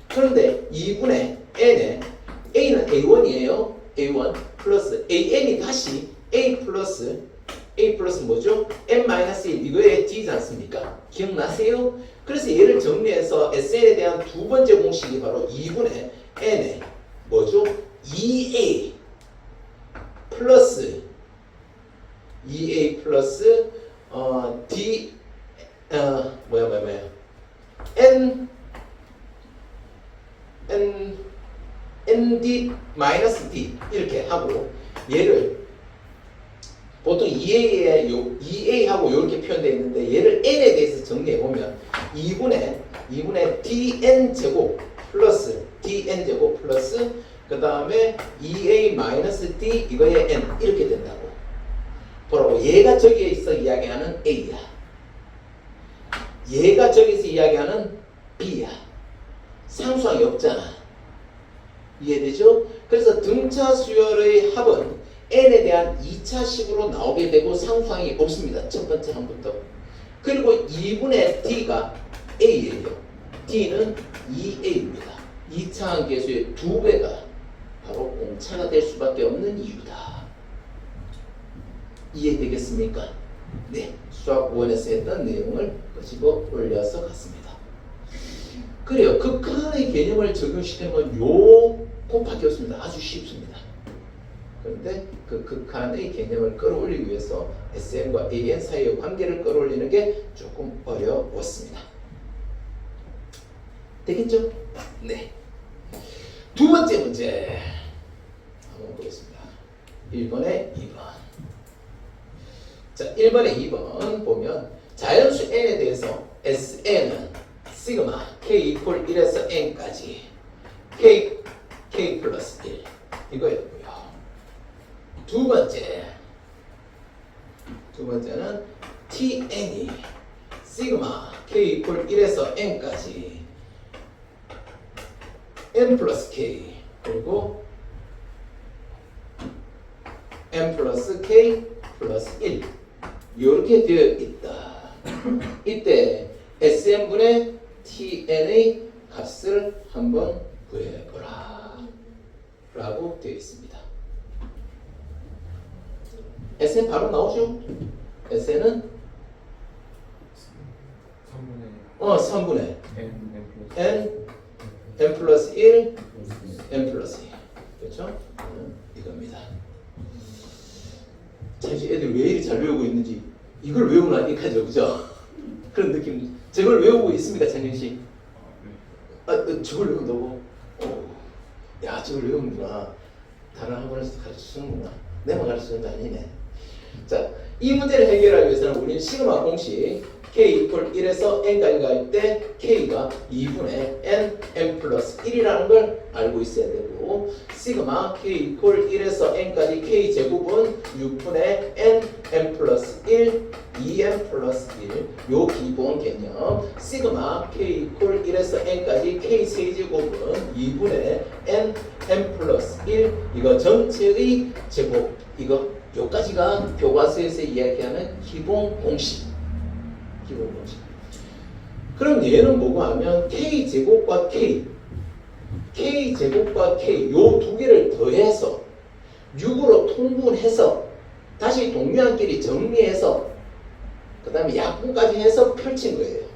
그런데 2분의 n에 a는 a1이에요. a1 플러스 an이 다시 a 플러스 뭐죠? n-1 이거의 d지 않습니까? 기억나세요? 그래서 얘를 정리해서 SN에 대한 두 번째 공식이 바로 2분의 n에 뭐죠? 2a 플러스 d nd 마이너스 d 이렇게 하고 얘를 보통 2a하고 이렇게 표현되어 있는데 얘를 n에 대해서 정리해 보면 2분의 dn 제곱 플러스 그 다음에 2a 마이너스 d 이거의 n 이렇게 된다고. 보라고. 얘가 저기에 있어 이야기하는 a야. 얘가 저기서 이야기하는 b야. 상수항이 없잖아. 이해되죠? 그래서 등차 수열의 합은 n에 대한 2차식으로 나오게 되고 상수항이 없습니다. 첫 번째 항부터. 그리고 2분의 d가 a예요. d는 2a입니다. 2차항 계수의 2배가 바로 공차가 될 수밖에 없는 이유다. 이해되겠습니까? 네, 수학 5원에서 했던 내용을 끄집어 올려서 갔습니다. 그래요. 극한의 개념을 적용시키면 요 곱하기 없습니다. 아주 쉽습니다. 그런데 그 극한의 개념을 끌어올리기 위해서 SN과 AN 사이의 관계를 끌어올리는 게 조금 어려웠습니다. 되겠죠? 네. 두 번째 문제 한번 보겠습니다. 1번에 2번. 자, 1번에 2번 보면 자연수 n에 대해서 SN은 시그마 k 이퀄 1에서 n까지 k 플러스 1 이거였고요. 두 번째는 tn이 시그마 k 이퀄 1에서 n까지 n 플러스 k 그리고 n 플러스 k 플러스 1 이렇게 되어 있다. 이때 SN분의 TN의 값을 한번 구해보라 라고 되어 있습니다. SN 바로 나오죠? SN은 3분의 n 플러스 1 n 플러스 2 그렇죠? 이겁니다. 자, 이제 애들 왜 이리 잘 외우고 있는지 이걸 외우나니까 그죠? 그런 느낌. 저걸 외우고 있습니까, 장현씨? 저걸 외운다고? 야, 저걸 외우는구나. 다른 학원에서 가르쳐주는구나. 내가 가르쳐주는 게 아니네. 자, 이 문제를 해결하기 위해서는 우리는 시그마 공식 k 이퀄 1에서 n까지 갈 때 k가 2분의 n 플러스 1이라는 걸 알고 있어야 되고 시그마 k 이퀄 1에서 n까지 k 제곱은 6분의 n 플러스 1 2n 플러스 1 요 기본 개념 시그마 k 이퀄 1에서 n까지 k 세제곱은 2분의 n 플러스 1 이거 전체의 제곱 이거 요까지가 교과서에서 이야기하는 기본 공식. 기본 공식. 그럼 얘는 뭐고 하면 K제곱과 K제곱과 K 요 두 개를 더해서 6으로 통분해서 다시 동류한끼리 정리해서 그 다음에 약분까지 해서 펼친 거예요.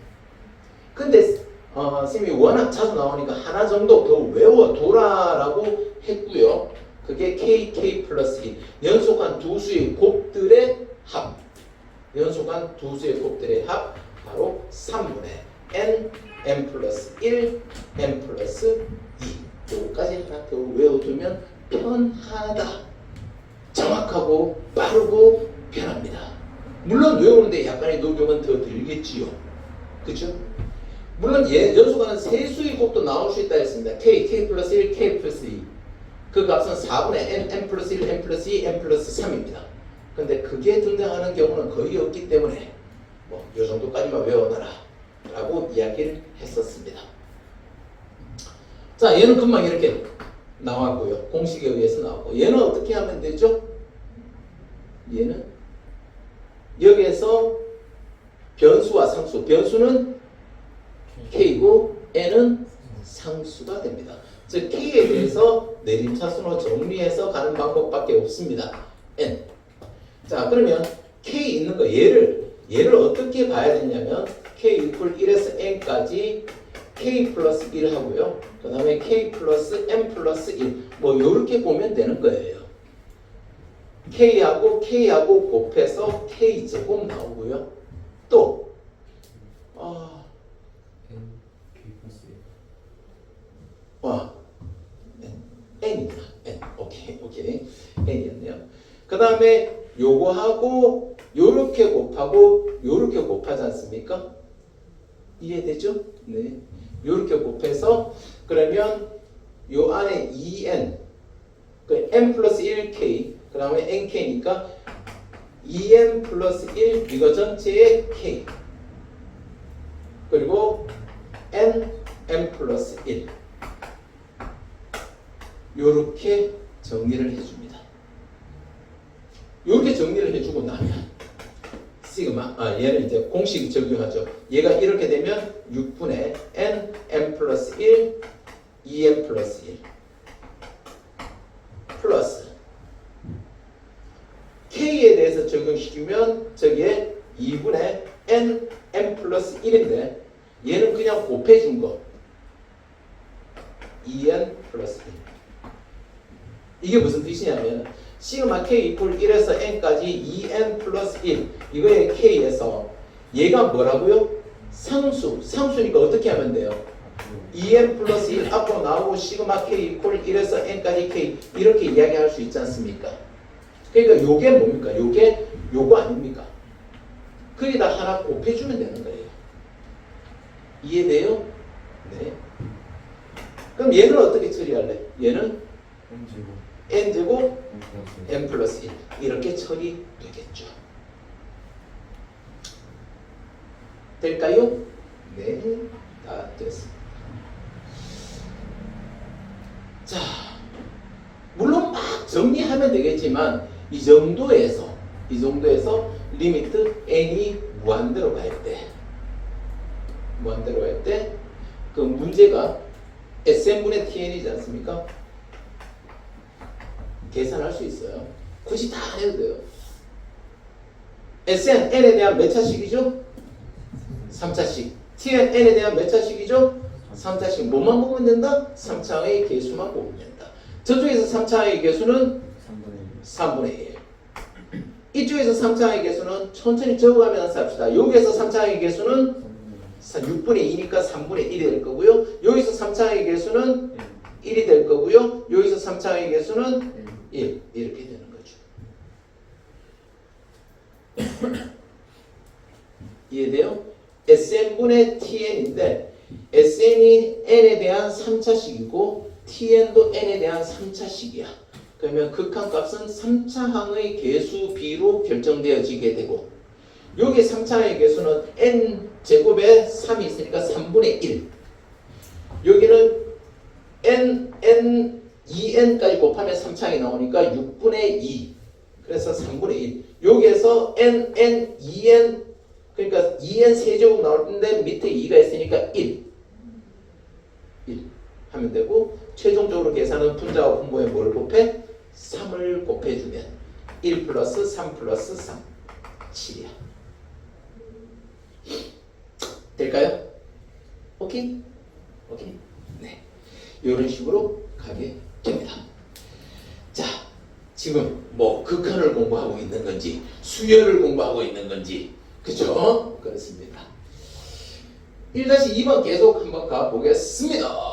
근데 선생님이 워낙 자주 나오니까 하나 정도 더 외워둬라라고 했고요. 그게 KK 플러스 1 연속한 두 수의 곱들의 합. 연속한 두 수의 곱들의 합 바로 3분의 n 플러스 1 n 플러스 2 요거까지 하나 더 외워두면 편하다. 정확하고 빠르고 편합니다. 물론 외우는데 약간의 노력은 더 들겠지요. 그렇죠? 물론 연속하는 세 수의 곱도 나올 수 있다 했습니다. K 플러스 1, K 플러스 2 그 값은 4분의 n 플러스 1, n 플러스 2, n 플러스 3입니다. 근데 그게 등장하는 경우는 거의 없기 때문에 뭐 이 정도까지만 외워놔라 라고 이야기를 했었습니다. 자, 얘는 금방 이렇게 나왔고요. 공식에 의해서 나왔고 얘는 어떻게 하면 되죠? 얘는 여기에서 변수와 상수, 변수는 K고 n은 상수가 됩니다. 즉 K에 대해서 내림차순으로 정리해서 가는 방법밖에 없습니다. n. 자, 그러면 K 있는 거 얘를 어떻게 봐야 되냐면 K 이퀄 1에서 n까지 K 플러스 1 하고요. 그 다음에 K 플러스 n 플러스 1 뭐 요렇게 보면 되는 거예요. K하고 곱해서 K제곱 나오고요. 또 n이구나. n. 오케이. n이었네요. 그 다음에 요거하고 요렇게 곱하고 요렇게 곱하지 않습니까? 이해되죠? 네. 요렇게 곱해서 그러면 요 안에 2n 그 n 플러스 1k 그 다음에 nk니까 2n 플러스 1 이거 전체의 k 그리고 n 플러스 1 요렇게 정리를 해줍니다. 요렇게 정리를 해주고 나면 시그마 얘는 이제 공식 적용하죠. 얘가 이렇게 되면 6분의 n 플러스 1 2n 플러스 1 플러스 k에 대해서 적용시키면 저기에 2분의 n 플러스 1인데 얘는 그냥 곱해준 거 2n 플러스 1 이게 무슨 뜻이냐면 시그마 k 이퀄 1에서 n까지 2n 플러스 1 이거의 k에서 얘가 뭐라고요? 상수니까 어떻게 하면 돼요? 2n 플러스 1 앞으로 나오고 시그마 k 이퀄 1에서 n까지 k 이렇게 이야기할 수 있지 않습니까? 그러니까 요게 뭡니까? 요거 아닙니까? 거기다 하나 곱해주면 되는 거예요. 이해돼요? 네. 그럼 얘는 어떻게 처리할래? 얘는 n제곱 n 플러스 1 이렇게 처리되겠죠. 될까요? 네, 다 됐습니다. 자, 물론 막 정리하면 되겠지만 이 정도에서 리미트 n이 무한대로 갈 때 그 문제가 SN분의 TN이지 않습니까? 계산할 수 있어요. 굳이 다 안 해도 돼요. SN n에 대한 몇 차식이죠? 3차식. TN n에 대한 몇 차식이죠? 3차식. 뭐만 보면 된다? 3차의 개수만 보면 된다. 저쪽에서 3차의 개수는 3분의 1. 이쪽에서 3차의 개수는 천천히 적어가면서 합시다. 여기에서 3차의 개수는 6분의 2니까 3분의 1이 될 거고요. 여기서 3차의 개수는 1이 될 거고요. 여기서 3차의 개수는 1 이렇게 되는 거죠. 이해돼요? SN분의 TN인데 SN이 n에 대한 3차식이고 TN도 n에 대한 3차식이야. 그러면 극한값은 3차항의 개수 비로 결정되어지게 되고 여기 3차의 개수는 n제곱에 3이 있으니까 3분의 1 여기는 n, 2n까지 곱하면 3차항이 나오니까 6분의 2 그래서 3분의 1. 여기에서 n, 2n, 그러니까 2n 세제곱 나올 텐데 밑에 2가 있으니까 1 하면 되고, 최종적으로 계산은 분자와 분모에 뭘 곱해? 3을 곱해주면 1 플러스 3 플러스 3 7이야. 될까요? 오케이? 오케이? 네. 이런 식으로 가게 됩니다. 자, 지금 뭐 극한을 공부하고 있는 건지 수열을 공부하고 있는 건지, 그죠? 그렇습니다. 1-2번 계속 한번 가보겠습니다.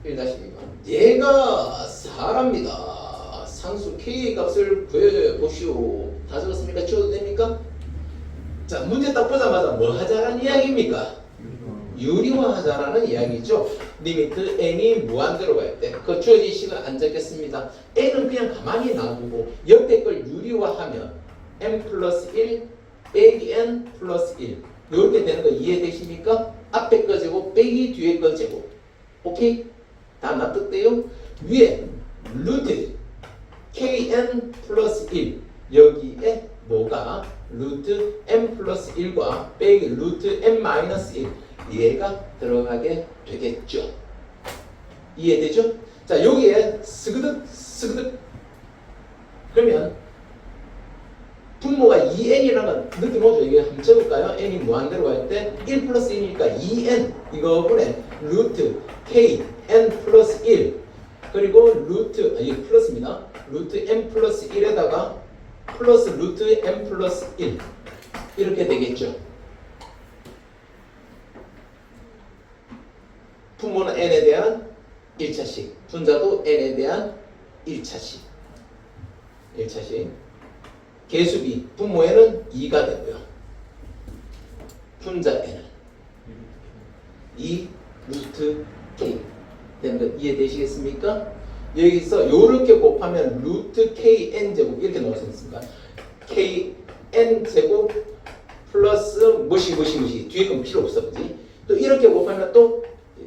1-2번. 얘가 4랍니다. 상수 K의 값을 구해보시오. 다 적었습니까? 지워도 됩니까? 자, 문제 딱 보자마자 뭐 하자라는 이야기입니까? 유리화하자라는 이야기죠. 리미트 n이 무한대로 갈 때 그 주어진 식은 안 적겠습니다. n은 그냥 가만히 놔두고 옆에 걸 유리화하면 n 플러스 1 빼기 n 플러스 1 이렇게 되는 거 이해되십니까? 앞에 거 제곱 빼기 뒤에 거 제곱. 오케이? 다 납득돼요? 위에 루트 kn 플러스 1 여기에 뭐가 루트 n 플러스 1과 빼기 루트 n 마이너스 1 얘가 들어가게 되겠죠. 이해되죠? 자, 여기에 스그득 그러면 분모가 2n이라는 건 느낌 오죠? 이게 한번 적을까요? n이 무한대로 갈 때 1 플러스 1이니까 2n 이거분에 루트 k n 플러스 1 그리고 루트 이게 플러스입니다. 루트 n 플러스 1에다가 플러스 루트 n 플러스 1 이렇게 되겠죠. 분모는 n에 대한 1차식, 분자도 n에 대한 1차식. 계수비 분모에는 2가 되고요. 분자 n은 2 루트 k 되는 거 이해되시겠습니까? 여기서 이렇게 곱하면 루트 kn 제곱 이렇게 나올 수 있습니다. kn 제곱 플러스 무시 뒤에 건 필요 없어, 그지? 또 이렇게 곱하면 또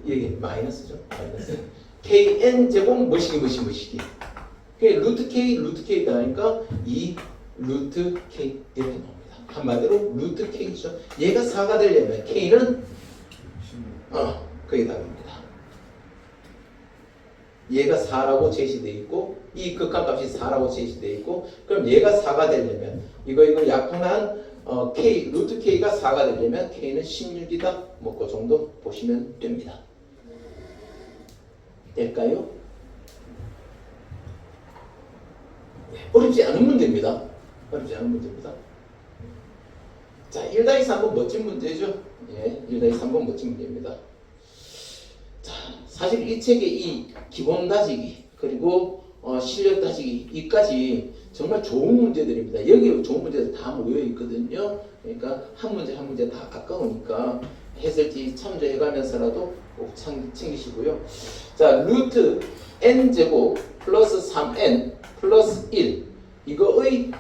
여기 마이너스죠. 마이너스 kn 제곱 무시기 그게 루트 k 나니까 2 루트 k 이렇게 나옵니다. 한마디로 루트 k죠. 얘가 4가 되려면 k는 그게 답입니다. 얘가 4라고 제시되어 있고 이 극한값이 4라고 제시되어 있고 그럼 얘가 4가 되려면 이거 약분한 k 루트 k가 4가 되려면 k는 16이다. 뭐 그 정도 보시면 됩니다. 될까요? 어렵지 않은 문제입니다. 자, 1-3번 멋진 문제죠. 예, 1-3번 멋진 문제입니다. 자, 사실 이 책의 이 기본 다지기 그리고 실력 다지기 이까지 정말 좋은 문제들입니다. 여기 좋은 문제들 다 모여 있거든요. 그러니까 한 문제 다 아까우니까 해설지 참조해가면서라도 꼭 챙기시고요. 자, 루트 n 제곱 플러스 3n 플러스 1 이거의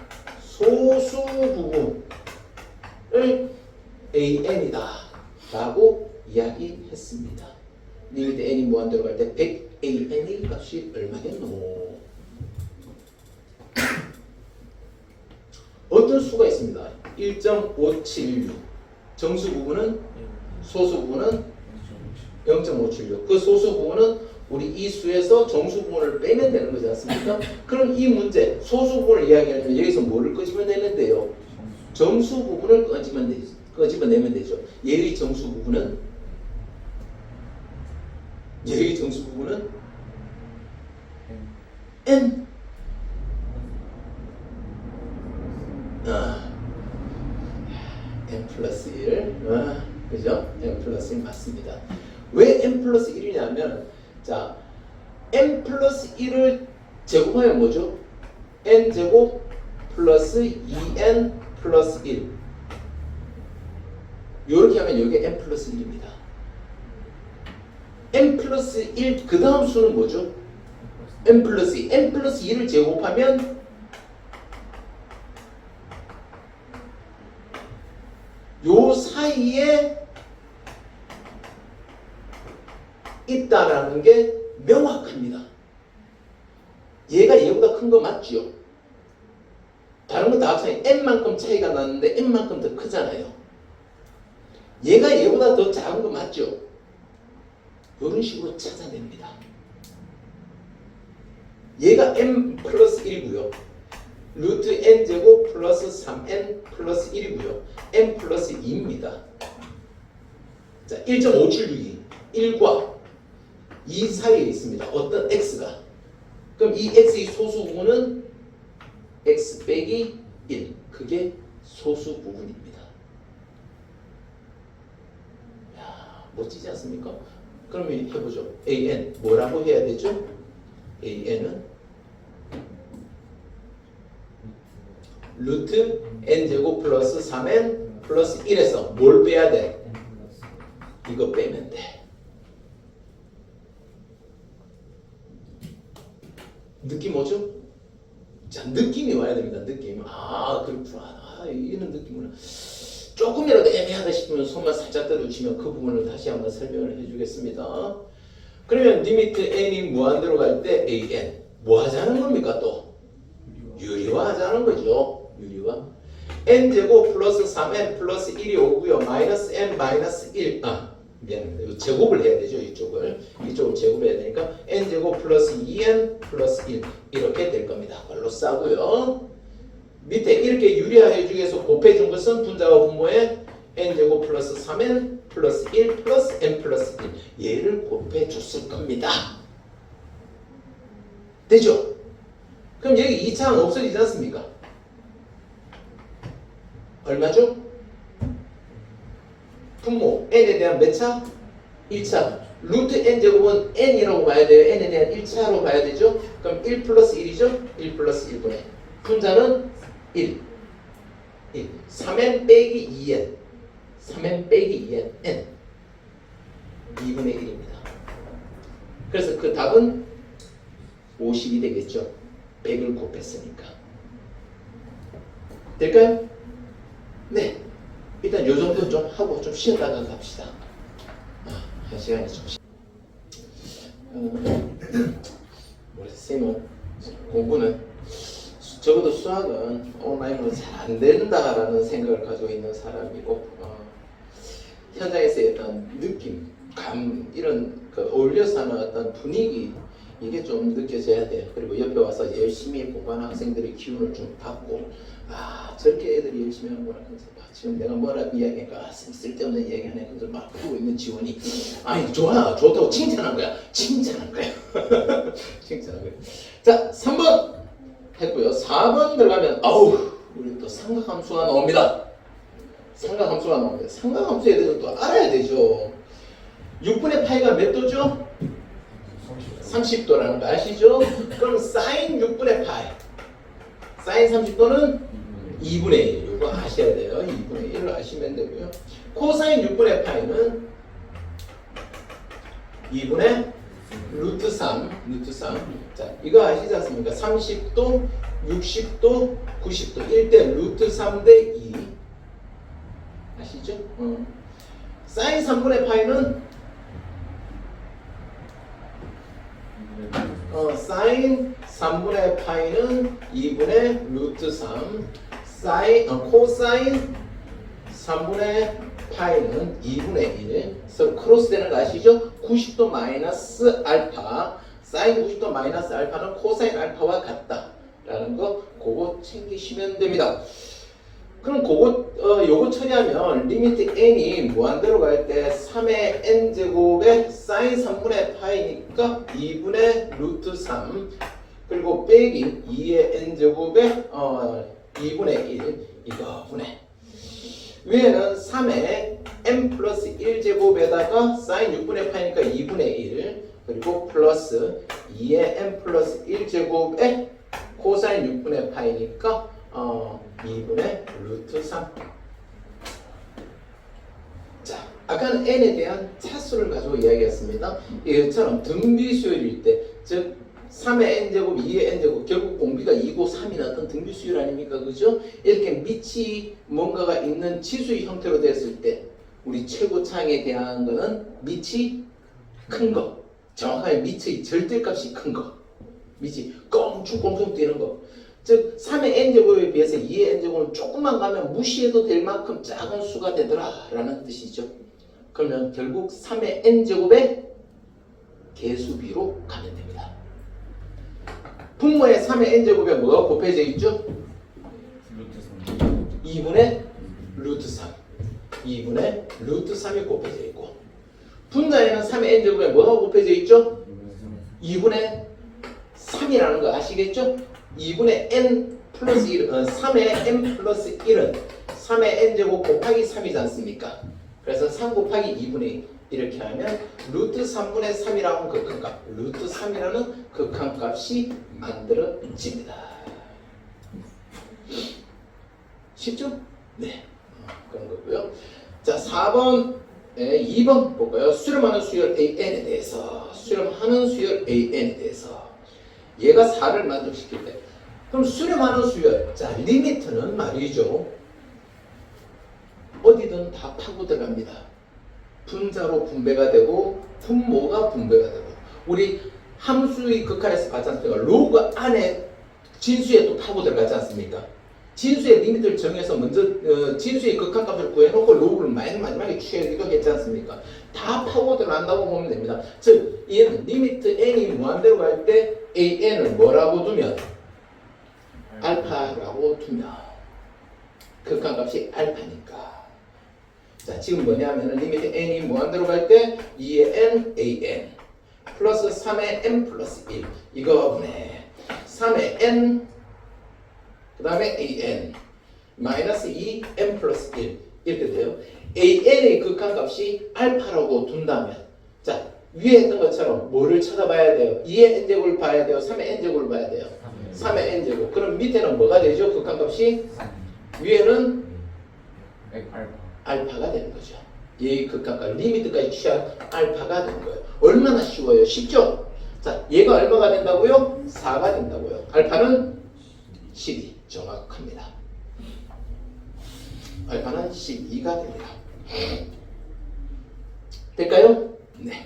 소수 부분을 an이다 라고 이야기했습니다. 리미트 n이 무한대로 갈 때 100an의 값이 얼마겠노? 어떤 수가 있습니다. 1.576 정수 부분은 소수 부분은 0.576 그 소수 부분은 우리 이 수에서 정수 부분을 빼면 되는 거지 않습니까? 그럼 이 문제 소수 부분을 이야기하려면 여기서 뭐를 끄집어내면 돼요? 정수 부분을 끄집어내면 되죠. 얘의 정수 부분은 n n 플러스 1 그죠? n 플러스 1 맞습니다. 왜 n 플러스 1이냐면 자 n 플러스 1을 제곱하면 뭐죠? n 제곱 플러스 2n 플러스 1 요렇게 하면 여기가 n 플러스 1입니다. n 플러스 1 그 다음 수는 뭐죠? n 플러스 2 n 플러스 2를 제곱하면 요 사이에 있다라는 게 명확합니다. 얘가 얘보다 큰 거 맞죠? 다른 건 다 합치면 n만큼 차이가 나는데 n만큼 더 크잖아요. 얘가 얘보다 더 작은 거 맞죠? 이런 식으로 찾아냅니다. 얘가 n 플러스 1이고요. 루트 n제곱 플러스 3n 플러스 1이고요. n 플러스 2입니다. 자, 1.576이 1과 2 사이에 있습니다. 어떤 x가. 그럼 이 x의 소수 부분은 x 빼기 1. 그게 소수 부분입니다. 야, 멋지지 않습니까? 그러면 해보죠. an 뭐라고 해야 되죠? an은 루트 n제곱 플러스 3n 플러스 1에서 뭘 빼야 돼? 이거 빼면 돼. 느낌 오죠? 자, 느낌이 와야 됩니다. 느낌. 아, 그렇구나. 아, 이런 느낌이구나. 조금이라도 애매하다 싶으면 손만 살짝 들어주시면 그 부분을 다시 한번 설명을 해주겠습니다. 그러면 리미트 n이 무한대로 갈 때 an 뭐 하자는 겁니까 또? 유리화하자는 거죠. 유리화. n제곱 플러스 3n 플러스 1이 오고요. 마이너스 n 마이너스 1. 미안합니다. 이거 제곱을 해야 되죠. 이쪽을 제곱을 해야 되니까 n제곱 플러스 2n 플러스 1 이렇게 될 겁니다. 발로 싸고요. 밑에 이렇게 유리화해 주기 위해서 곱해 준 것은 분자와 분모에 n제곱 플러스 3n 플러스 1 플러스 n 플러스 1 얘를 곱해 줬을 겁니다. 되죠? 그럼 여기 2차항 없어지지 않습니까? 얼마죠? 분모 n에 대한 몇 차? 1차. 루트 n제곱은 n이라고 봐야 돼요. n에 대한 1차로 봐야 되죠. 그럼 1 플러스 1이죠? 1 플러스 1분의 분자는 1. 3n 빼기 2n 3n 빼기 2n n 2분의 1입니다. 그래서 그 답은 50이 되겠죠. 100을 곱했으니까. 될까요? 네. 일단 요 정도 좀 하고 좀 쉬었다가 갑시다. 한 시간에 좀 우리 쌤은 공부는 적어도 수학은 온라인으로 잘 안 된다라는 생각을 가지고 있는 사람이고 현장에서의 어떤 느낌, 감 이런 그 어울려서 하는 어떤 분위기 이게 좀 느껴져야 돼요. 그리고 옆에 와서 열심히 공부하는 학생들의 기운을 좀 받고 저렇게 애들이 열심히 하는구나. 지금 내가 뭐라고 이야기할까 쓸데없는 이야기하네. 그래서 막 그러고 있는 지원이 아니 좋아 좋다고 칭찬한 거야. 칭찬한 거야. 자 3번 했고요. 4번 들어가면 우리 또 삼각함수가 나옵니다. 삼각함수에 대해서 또 알아야 되죠. 6분의 파이가 몇 도죠? 30도라는 거 아시죠? 그럼 사인 6분의 파이 사인 30도는 2분의 1 이거 아셔야 돼요. 2분의 1을 아시면 되고요. 코사인 6분의 파이는 2분의 루트 3 자 이거 아시지 않습니까? 30도 60도 90도 1대 루트 3대 2 아시죠? 사인 3분의 파이는 사인 3분의 파이는 2분의 루트 3 코사인 3분의 파이는 2분의 1 서로 크로스되는 거 아시죠? 90도 마이너스 알파 사인 90도 마이너스 알파는 코사인 알파와 같다 라는 거 그거 챙기시면 됩니다. 그럼 요거 처리하면 리미트 n이 무한대로 갈 때 3의 n제곱에 사인 3분의 파이니까 2분의 루트 3 그리고 빼기 2의 n제곱에 2분의 1 이거 분의 위에는 3의 n 플러스 1제곱에다가 사인 6분의 파이니까 2분의 1 그리고 플러스 2의 n 플러스 1제곱에 코사인 6분의 파이니까 2분의 루트 3. 자, 아까는 n에 대한 차수를 가지고 이야기했습니다. 이것처럼 등비수열일 때, 즉 3의 n제곱, 2의 n제곱, 결국 공비가 2고 3이 나왔던 등비수열 아닙니까? 그죠? 이렇게 밑이 뭔가가 있는 지수의 형태로 됐을 때 우리 최고차항에 대한 거는 밑이 큰 거, 정확하게 밑의 절대값이 큰 거, 밑이 꽁충꽁충 뛰는 거. 즉 3의 n제곱에 비해서 2의 n제곱은 조금만 가면 무시해도 될 만큼 작은 수가 되더라 라는 뜻이죠. 그러면 결국 3의 n제곱의 개수비로 가면 됩니다. 분모의 3의 n제곱에 뭐가 곱해져 있죠? 루트 3. 2분의 루트 3. 2분의 루트 3이 곱해져 있고 분자에는 3의 n제곱에 뭐가 곱해져 있죠? 2분의 3이라는 거 아시겠죠? 2분의 n 플러스 1, 3의 n 플러스 1은 3의 n제곱 곱하기 3이지 않습니까? 그래서 3 곱하기 2분의 1 이렇게 하면 루트 3분의 3이라는 극한값, 루트 3이라는 극한값이 만들어집니다. 쉽죠? 네, 그런 거고요. 자, 4번, 2번 볼까요? 수렴하는 수열 AN에 대해서, 수렴하는 수열 AN에 대해서 얘가 4를 만족시킬 때 그럼 수렴하는 수열, 자, 리미트는 말이죠. 어디든 다 파고 들어갑니다. 분자로 분배가 되고 분모가 분배가 되고 우리 함수의 극한에서 봤지 않습니까? 로그 안에 진수에 또 파고 들어가지 않습니까? 진수의 리미트를 정해서 먼저 진수의 극한값을 구해놓고 로그를 마지막에 취하기도 했지 않습니까? 다 파고 들어간다고 보면 됩니다. 즉 얘는 리미트 n이 무한대로 갈 때 an을 뭐라고 두면 알파라고 두면 극한값이 알파니까. 자, 지금 뭐냐면 리미트 n이 무한대로 갈 때 2의 n an 플러스 3의 n 플러스 1 이거 분해 3의 n 그 다음에 an 마이너스 2n 플러스 1 이렇게 돼요. an의 극한값이 알파라고 둔다면 자 위에 했던 것처럼 뭐를 찾아봐야 돼요? 2의 n제곱을 봐야 돼요? 3의 n제곱을 봐야 돼요? 3의 n제곱. 그럼 밑에는 뭐가 되죠? 극한값이 위에는 알파가 되는 거죠. 이 극한값 리미트까지 취한 알파가 되는 거예요. 얼마나 쉬워요? 쉽죠? 자, 얘가 얼마가 된다고요? 4가 된다고요. 알파는 12 정확합니다. 알파는 12가 됩니다. 될까요? 네.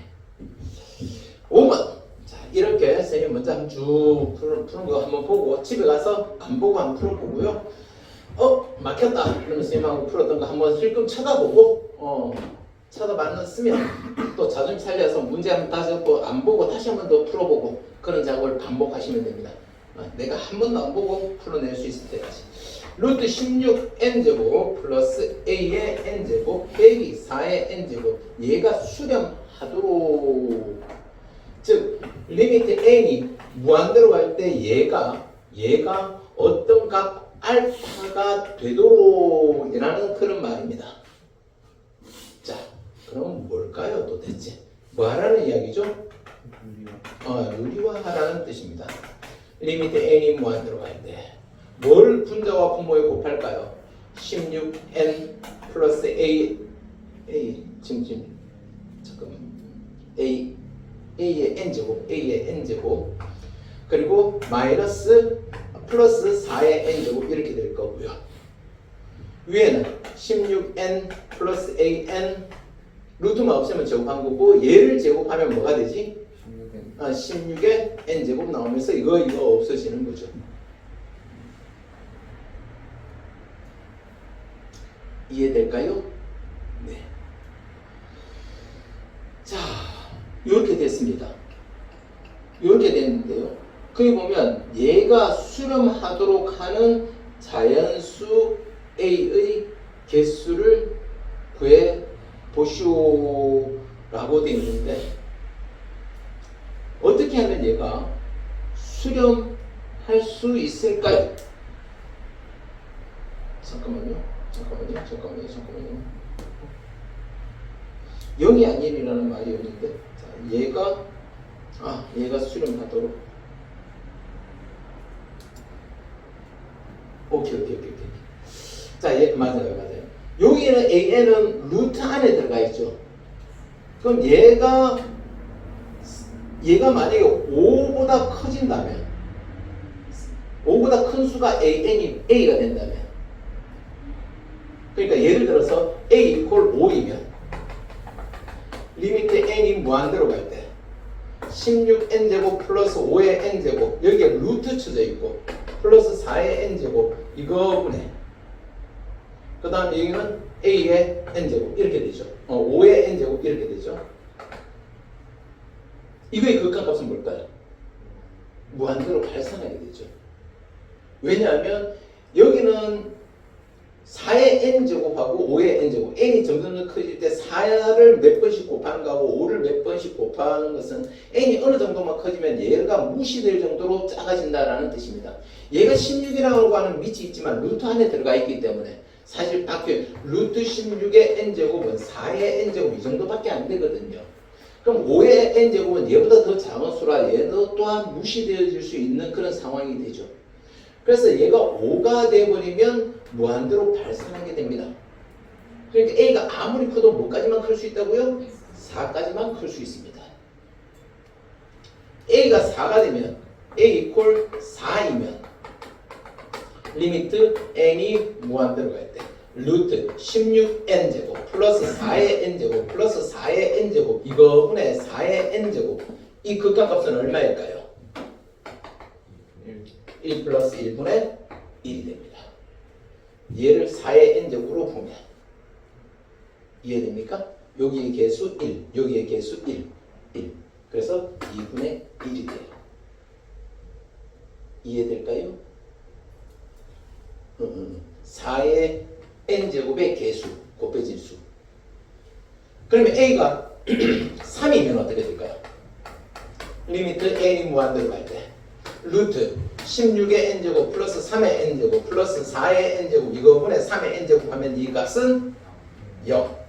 5번. 자, 이렇게 선생님 먼저 한번 쭉 푸는 거 한번 보고 집에 가서 안 보고 한번 풀어보고요. 막혔다. 그러면 선생님하고 풀었던 거 한번 실금 쳐다보고 쳐다봤으면 또 자존심 살려서 문제 한번 다시 안 보고 다시 한번 더 풀어보고 그런 작업을 반복하시면 됩니다. 내가 한 번도 안 보고 풀어낼 수 있을 때까지. 루트 16n제곱 플러스 a의 n제곱 빼기 4의 n제곱 얘가 수렴하도록 즉 리미트 n이 무한대로 갈 때 얘가 어떤 값 알파가 되도록 이라는 그런 말입니다. 자, 그럼 뭘까요 도대체? 뭐 하라는 이야기죠? 유리화하라는 뜻입니다. 리미트 n이 무한대로 갈 때 뭘 분자와 분모에 곱할까요? 16n 플러스 잠깐만 a의 n제곱 그리고 마이너스 플러스 4의 n제곱 이렇게 될 거고요. 위에는 16n 플러스 an 루트만 없애면 제곱한 거고 얘를 제곱하면 뭐가 되지? 16의 n제곱 나오면서 이거 없어지는 거죠. 이해될까요? 네. 자, 이렇게 됐습니다. 이렇게 됐는데요. 거기 보면 얘가 수렴하도록 하는 자연수 A의 개수를 구해 보시오라고 되어 있는데 어떻게 하면 얘가 수렴할 수 있을까요? 잠깐만요. 0이 아니라는 말이 있는데 자, 얘가 수렴하도록 오케이. 자, 맞아요. 여기는 an은 루트 안에 들어가 있죠. 그럼 얘가 만약에 5보다 커진다면 5보다 큰 수가 a가 된다면 그러니까 예를 들어서 a 이퀄 5이면 리미트 n이 무한대로 갈 때 16n제곱 플러스 5의 n제곱 여기에 루트 쳐져 있고 플러스 4의 n제곱 이거분에 그 다음 여기는 a의 n제곱 이렇게 되죠. 5의 n제곱 이렇게 되죠. 이거의 극한값은 뭘까요? 무한대로 발산하게 되죠. 왜냐하면 여기는 4의 n제곱하고 5의 n제곱 n이 점점 더 커질 때 4를 몇 번씩 곱하는 거하고 5를 몇 번씩 곱하는 것은 n이 어느 정도만 커지면 얘가 무시될 정도로 작아진다라는 뜻입니다. 얘가 16이라고 하는 밑이 있지만 루트 안에 들어가 있기 때문에 사실 밖에 루트 16의 n제곱은 4의 n제곱 이 정도밖에 안 되거든요. 그럼 5의 n제곱은 얘보다 더 작은 수라 얘도 또한 무시되어질 수 있는 그런 상황이 되죠. 그래서 얘가 5가 돼버리면 무한대로 발산하게 됩니다. 그러니까 a가 아무리 커도 뭐까지만 클 수 있다고요? 4까지만 클 수 있습니다. a가 4가 되면 a 이퀄 4이면 리미트 n이 무한대로 갈 때 루트 16n제곱 플러스 4의 n제곱 플러스 4의 n제곱 이거분의 4의 n제곱 이 극한값은 얼마일까요? 1 플러스 1분의 1이 됩니다. 얘를 4의 n제곱으로 보면 이해됩니까? 여기의 개수 1, 여기의 개수 1, 1. 그래서 2분의 1이 돼요. 이해될까요? 4의 n제곱의 개수, 곱해질 수. 그러면 a가 3이면 어떻게 될까요? 리미트 n이 무한대로 갈 때 루트 16의 n제곱 플러스 3의 n제곱 플러스 4의 n제곱 이거분의 3의 n제곱 하면 이 값은 0.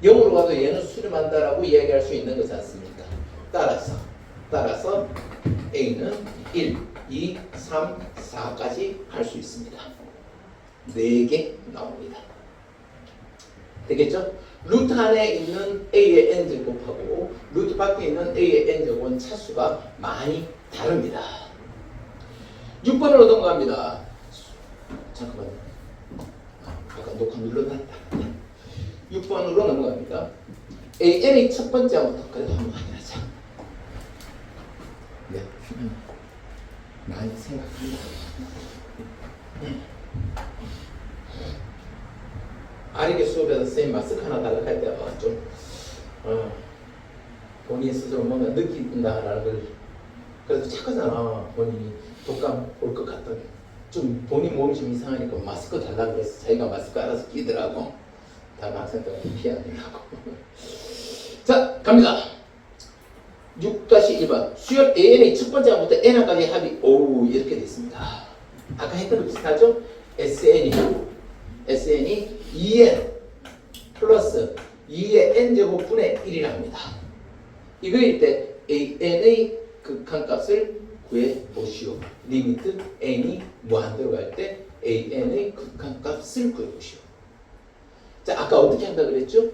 0으로 가도 얘는 수렴한다라고 이야기할 수 있는 거지 않습니까? 따라서 a는 1, 2, 3, 4까지 갈 수 있습니다. 4개 나옵니다. 되겠죠? 루트 안에 있는 a의 n제곱하고 루트 밖에 있는 a의 n제곱은 차수가 많이 다릅니다. 6번으로 넘어갑니다. 잠깐만요. 아까 녹화 눌러놨다. 6번으로 넘어갑니다. an의 첫 번째 한번 그래도 한번 확인하자. 네. 많이 생각합니다. 아리게 수업에서 선생님 마스크 하나 달라고 할 때 좀 본인 스스로 뭔가 느낀다라는 걸 그래도 착하잖아. 본인이 독감 올 것 같더니 좀 본인 몸이 좀 이상하니까 마스크 달라고 그래서 자기가 마스크 알아서 끼더라고. 다음 학생들한테 피하느라고. 자 갑니다. 6-1번 수열 AN의 첫 번째 항부터 N항까지 합이 오 이렇게 되어 있습니다. 아까 했던 거 비슷하죠? SN이 2N 플러스 2의 N제곱 분의 1이랍니다. 이거일 때 AN의 극한값을 구해보시오. 리미트 N이 무한대로 갈 때 AN의 극한값을 구해보시오. 자 아까 어떻게 한다 그랬죠?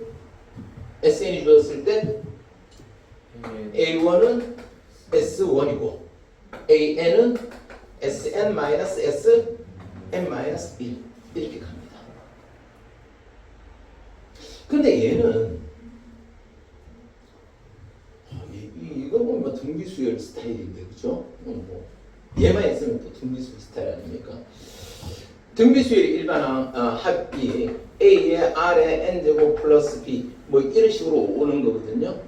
SN이 주었을 때 A1은 S1이고 AN은 SN-S n-1 이렇게 갑니다. 근데 얘는 이거 보면 등비수열 스타일인데 그죠? 얘만 있으면 또 등비수열 스타일 아닙니까? 등비수열의 일반 합이 A의 R의 N제곱 플러스 B 뭐 이런 식으로 오는 거거든요.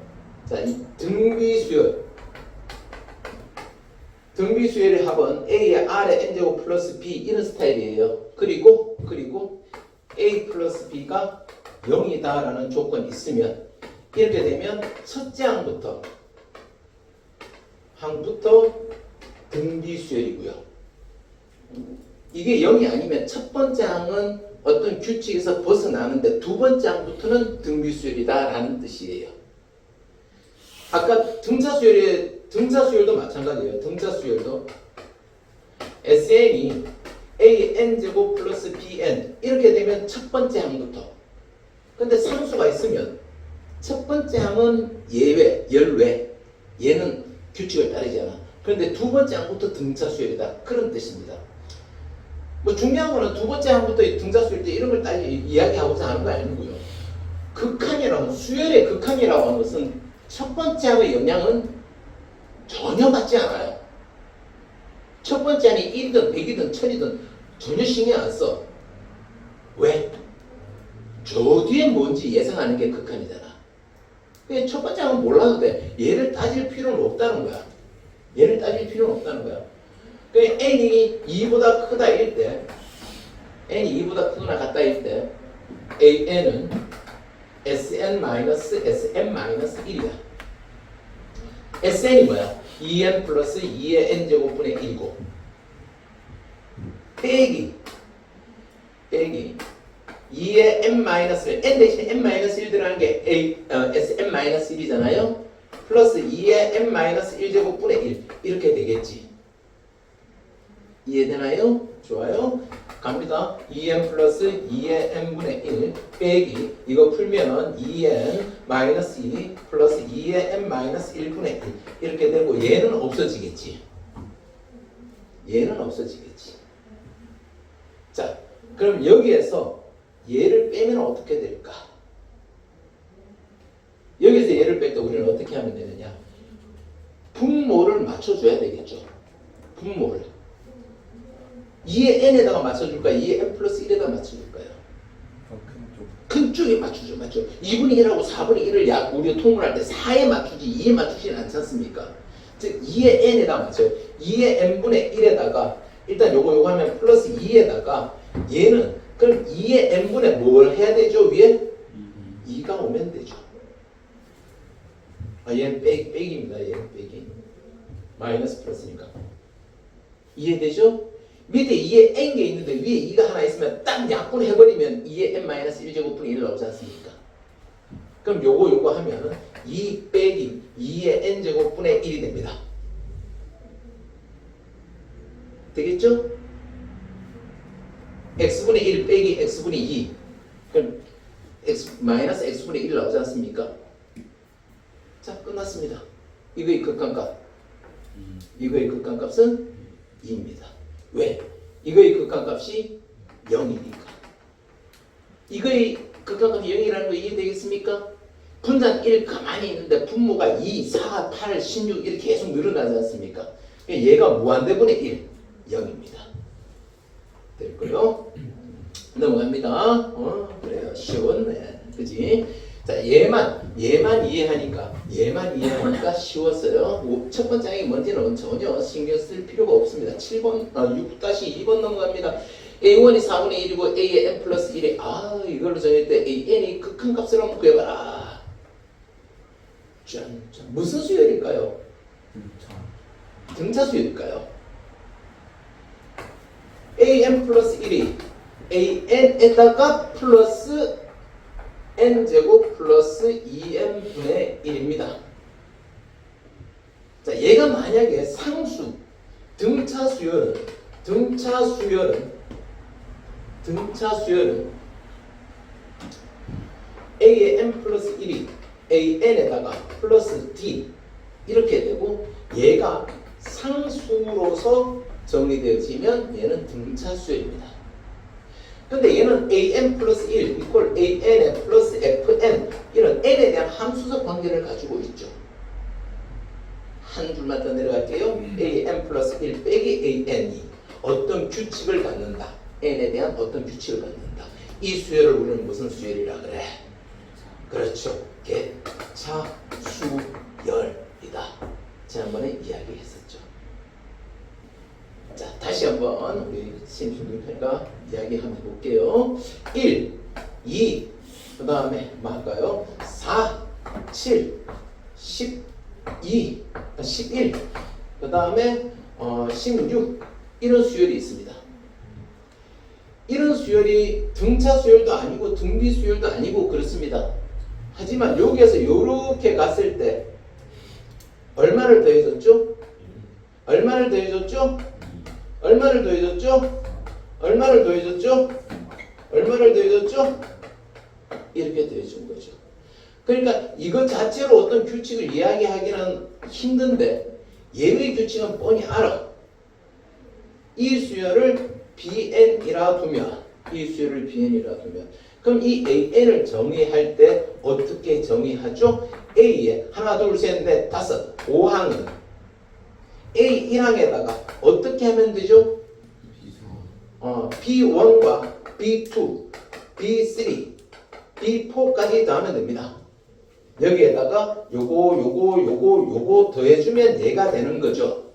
자, 이 등비수열의 합은 A의 R의 N제곱 플러스 B 이런 스타일이에요. 그리고 A 플러스 B가 0이다 라는 조건이 있으면 이렇게 되면 첫째 항부터 등비수열이고요. 이게 0이 아니면 첫 번째 항은 어떤 규칙에서 벗어나는데 두 번째 항부터는 등비수열이다 라는 뜻이에요. 아까 등차수열도 마찬가지예요. 등차수열도 SN이 AN제곱 플러스 BN 이렇게 되면 첫 번째 항부터 근데 상수가 있으면 첫 번째 항은 예외, 열외 얘는 규칙을 따르지 않아. 그런데 두 번째 항부터 등차수열이다 그런 뜻입니다. 뭐 중요한 거는 두 번째 항부터 등차수열 때 이런 걸 이야기하고자 하는 거 아니고요. 극한이라고 수열의 극한이라고 하는 것은 첫 번째 항의 영향은 전혀 받지 않아요. 첫 번째 안이 1이든 100이든 1000이든 전혀 신경 안 써. 왜? 저 뒤에 뭔지 예상하는 게 극한이잖아. 그냥 첫 번째 안은 몰라도 돼. 얘를 따질 필요는 없다는 거야. 얘를 따질 필요는 없다는 거야. 그냥 n이 2보다 크다 일 때, n이 2보다 크거나 같다일 때, an은 sn-sm-1이야. sn이 뭐야? 2n 플러스 2의 n제곱분의 1이고, 빼기 2의 n-1, n 대신에 n-1 들어가는 게 sn-1이잖아요. 플러스 2의 n-1제곱분의 1 이렇게 되겠지. 이해되나요? 좋아요. 갑니다. 2n 플러스 2의 n분의 1 빼기 이거 풀면 2n 마이너스 2 플러스 2의 n-1분의 1 이렇게 되고 얘는 없어지겠지. 얘는 없어지겠지. 자, 그럼 여기에서 얘를 빼면 어떻게 될까? 여기서 얘를 뺄 때 우리는 어떻게 하면 되느냐? 분모를 맞춰줘야 되겠죠. 분모를. 2의 n에다가 맞춰줄까요? 2의 n 플러스 1에다가 맞춰줄까요? 큰 쪽에 맞추죠. 맞죠? 2분의 1하고 4분의 1을 우리가 통분할 때 4에 맞추지 2에 맞추지는 않지 않습니까? 즉 2의 n에다가 맞춰요. 2의 n분의 1에다가 일단 요거 하면 플러스 2에다가 얘는 그럼 2의 n분의 뭘 해야 되죠? 위에? 2가 오면 되죠. 아, 얘는 빼기입니다. 얘는 빼기. 마이너스 플러스니까. 이해되죠? 밑에 2에 n개 있는데 위에 2가 하나 있으면 딱 약분해버리면 2의 n-1제곱분의 1 나오지 않습니까? 그럼 요거 하면 2 빼기 2의 n제곱분의 1이 됩니다. 되겠죠? x분의 1 빼기 x분의 2 그럼 마이너스 x분의 1 나오지 않습니까? 자, 끝났습니다. 이거의 극한값. 이거의 극한값은 2입니다. 왜? 이거의 극한값이 0이니까. 이거의 극한값이 0이라는 거 이해되겠습니까? 분산 1 가만히 있는데 분모가 2, 4, 8, 16 이렇게 계속 늘어나지 않습니까? 얘가 무한대분의 1, 0입니다. 됐고요. 넘어갑니다. 그래요. 쉬웠네. 그지? 자, 얘만 이해하니까 쉬웠어요. 첫 번째 항이 뭔지는 전혀 신경 쓸 필요가 없습니다. 6-2번 넘어갑니다. A1이 4분의 1이고 A의 n 플러스 1이 이걸로 정할 때 AN이 극한값을 한번 구해봐라. 짠. 무슨 수열일까요? 등차 수열일까요? AN 플러스 1이 AN에다가 플러스 n제곱 플러스 2n분의 1입니다. 자, 얘가 만약에 상수, 등차 수열은 a의 n 플러스 1이 an에다가 플러스 d 이렇게 되고 얘가 상수로서 정리되어지면 얘는 등차 수열입니다. 근데 얘는 an 플러스 1 이퀄 an에 플러스 fn 이런 n에 대한 함수적 관계를 가지고 있죠. 한 줄만 더 내려갈게요. an 플러스 1 빼기 an이 어떤 규칙을 갖는다. n에 대한 어떤 규칙을 갖는다. 이 수열을 우리는 무슨 수열이라 그래? 그렇죠. 개차 수열이다. 지난번에 이야기했었죠. 자, 다시 한번 우리 심수님편과 이야기 한번 해볼게요. 1, 2, 그 다음에 뭐 할까요? 4, 7, 12, 11, 그 다음에 16 이런 수열이 있습니다. 이런 수열이 등차 수열도 아니고 등비 수열도 아니고 그렇습니다. 하지만 여기에서 이렇게 갔을 때 얼마를 더해줬죠? 얼마를 더해줬죠? 얼마를 더해줬죠? 얼마를 더해줬죠? 얼마를 더해줬죠? 이렇게 더해준 거죠. 그러니까 이것 자체로 어떤 규칙을 이야기하기는 힘든데 예의 규칙은 뻔히 알아. 이 수열을 bn이라 두면 그럼 이 an을 정의할 때 어떻게 정의하죠? a의 하나 둘 셋 넷 다섯 5항은 A1항에다가 어떻게 하면 되죠? B1과 B2, B3, B4까지 더하면 됩니다. 여기에다가 요거 더해주면 얘가 되는 거죠.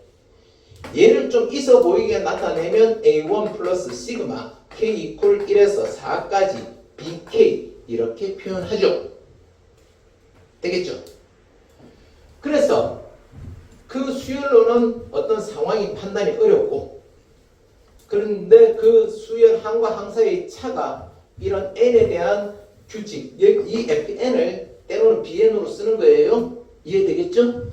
얘를 좀 있어 보이게 나타내면 A1 플러스 시그마 K 이퀄 1에서 4까지 BK 이렇게 표현하죠. 되겠죠? 그래서 그 수열로는 어떤 상황이 판단이 어렵고 그런데 그 수열항과 항 사이의 차가 이런 n에 대한 규칙, 이 fn을 때로는 bn으로 쓰는 거예요. 이해되겠죠?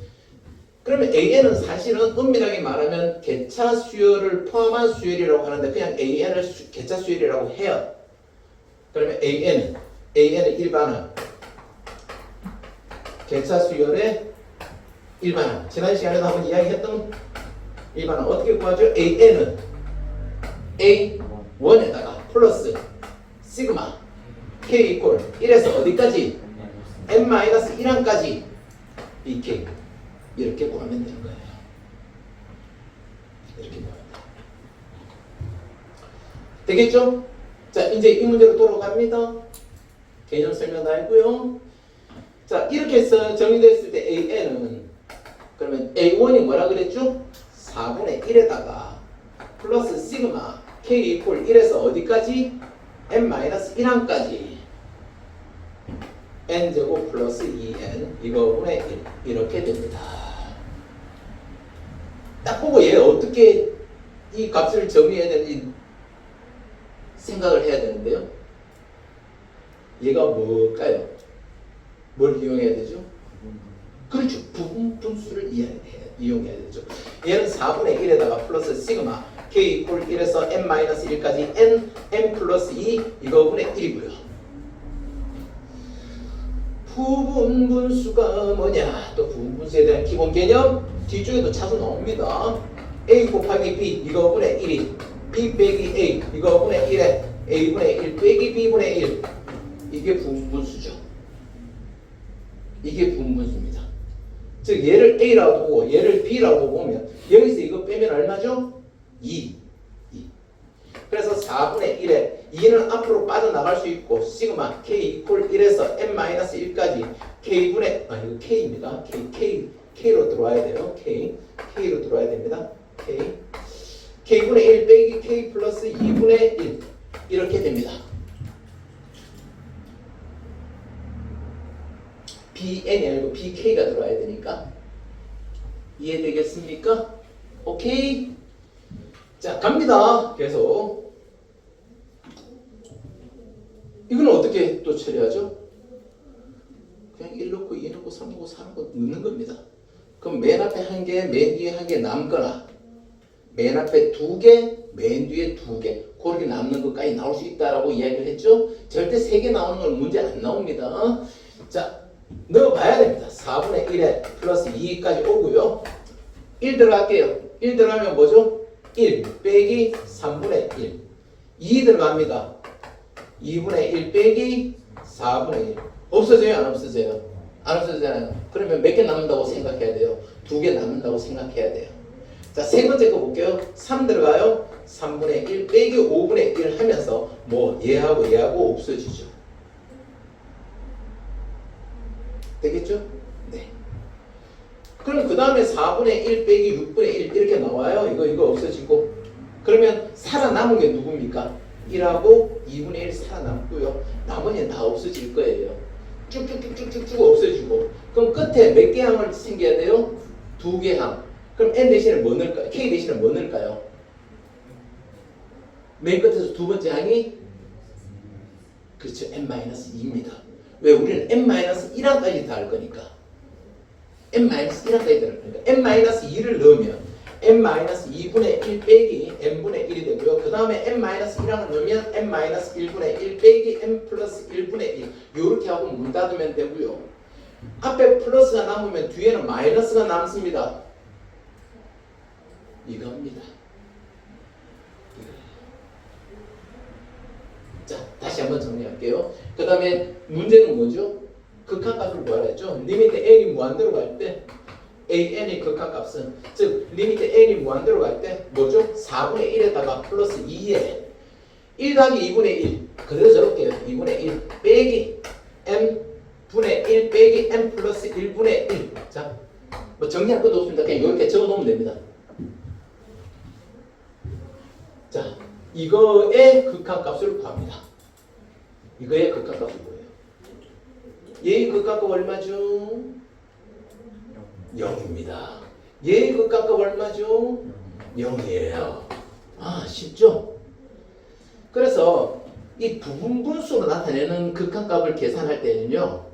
그러면 an은 사실은 엄밀하게 말하면 개차 수열을 포함한 수열이라고 하는데 그냥 an을 개차 수열이라고 해요. 그러면 an은 일반항, 개차 수열의 일반항. 지난 시간에도 한번 이야기했던 일반항 어떻게 구하죠? an은 A1에다가 플러스 시그마 K 이퀄 1에서 어디까지? n-1항까지 BK 이렇게 구하면 되는 거예요. 이렇게 구하면 돼요. 되겠죠? 자, 이제 이 문제로 돌아갑니다. 개념 설명 다 했고요. 자, 이렇게 해서 정리됐을 때 AN은 그러면 A1이 뭐라 그랬죠? 4분의 1에다가 플러스 시그마 K 이퀄 1에서 어디까지? n-1항까지 n제곱 플러스 2n 이거분의 1 이렇게 됩니다. 딱 보고 얘 어떻게 이 값을 정리해야 되는지 생각을 해야 되는데요. 얘가 뭘까요? 뭘 이용해야 되죠? 그렇죠. 부분 분수를 이용해야 되죠. 얘는 4분의 1에다가 플러스 시그마 K 이퀄 1에서 n-1까지 n 플러스 2 이거분의 1이고요. 부분 분수가 뭐냐? 또 부분 분수에 대한 기본 개념 뒤쪽에도 차수 나옵니다. A 곱하기 B 이거분의 1이 B 빼기 A 이거분의 1에 A분의 1 빼기 B분의 1 이게 부분 분수죠. 이게 부분 분수입니다. 즉 얘를 A라고 보고 얘를 B라고 보면 여기서 이거 빼면 얼마죠? 2. 그래서 4분의 1에 2는 앞으로 빠져나갈 수 있고 시그마 K 이퀄 1에서 n-1까지 K분의 이거 K입니다. K로 들어와야 돼요. K로 들어와야 됩니다. K분의 1 빼기 K 플러스 2분의 1 이렇게 됩니다. BN이 아니고 BK가 들어와야 되니까 이해되겠습니까? 오케이? 자, 갑니다. 계속. 이거는 어떻게 또 처리하죠? 그냥 1 넣고 2 넣고 3 넣고 4 넣고 넣는 겁니다. 그럼 맨 앞에 한 개, 맨 뒤에 한 개 남거나 맨 앞에 2개, 맨 뒤에 2개 그렇게 남는 것까지 나올 수 있다라고 이야기를 했죠? 절대 3개 나오는 건 문제 안 나옵니다. 자, 넣어봐야 됩니다. 4분의 1에 플러스 2까지 오고요. 1 들어갈게요. 1 들어가면 뭐죠? 1 빼기 3분의 1 2 들어갑니다. 2분의 1 빼기 4분의 1 없어져요? 안 없어져요? 안 없어지잖아요. 그러면 몇 개 남는다고 생각해야 돼요? 2개 남는다고 생각해야 돼요. 자, 세 번째 거 볼게요. 3 들어가요. 3분의 1 빼기 5분의 1 하면서 뭐 얘하고 없어지죠. 되겠죠? 네. 그럼 그 다음에 4분의 1 빼기 6분의 1 이렇게 나와요. 이거 없어지고. 그러면 살아남은 게 누굽니까? 1하고 2분의 1 살아남고요. 나머지는 다 없어질 거예요. 쭉쭉쭉쭉쭉 없어지고. 그럼 끝에 몇 개 항을 생겨야 돼요? 2개 항. 그럼 n 대신에 뭐 넣을까요? k 대신에 뭐 넣을까요? 맨 끝에서 두 번째 항이 그렇죠. n-2입니다. 왜? 우리는 n-1항까지 다 할 거니까. n-1항까지 다 할 거니까. n-2를 넣으면 n-2분의 1 빼기 n분의 1이 되고요. 그 다음에 n-1항을 넣으면 n-1분의 1 빼기 n 플러스 1분의 1 이렇게 하고 문 닫으면 되고요. 앞에 플러스가 남으면 뒤에는 마이너스가 남습니다. 이겁니다. 자, 다시 한번 정리할게요. 그 다음에 문제는 뭐죠? 극한값을 구하라 했죠. 리미트 n이 무한대로 갈 때 AN의 극한값은 즉 리미트 N이 무한대로 갈 때 뭐죠? 4분의 1에다가 플러스 2에 1 더하기 2분의 1 그대로 저렇게 2분의 1 빼기 M분의 1 빼기 M 플러스 1분의 1 자, 뭐 정리할 것도 없습니다. 그냥 이렇게 적어놓으면 됩니다. 자, 이거의 극한값을 구합니다. 이거의 극한값은 뭐예요? 얘의 극한값 얼마죠? 0입니다. 얘의 극한값 얼마죠? 0이에요. 아, 쉽죠? 그래서 이 부분분수로 나타내는 극한값을 계산할 때는요,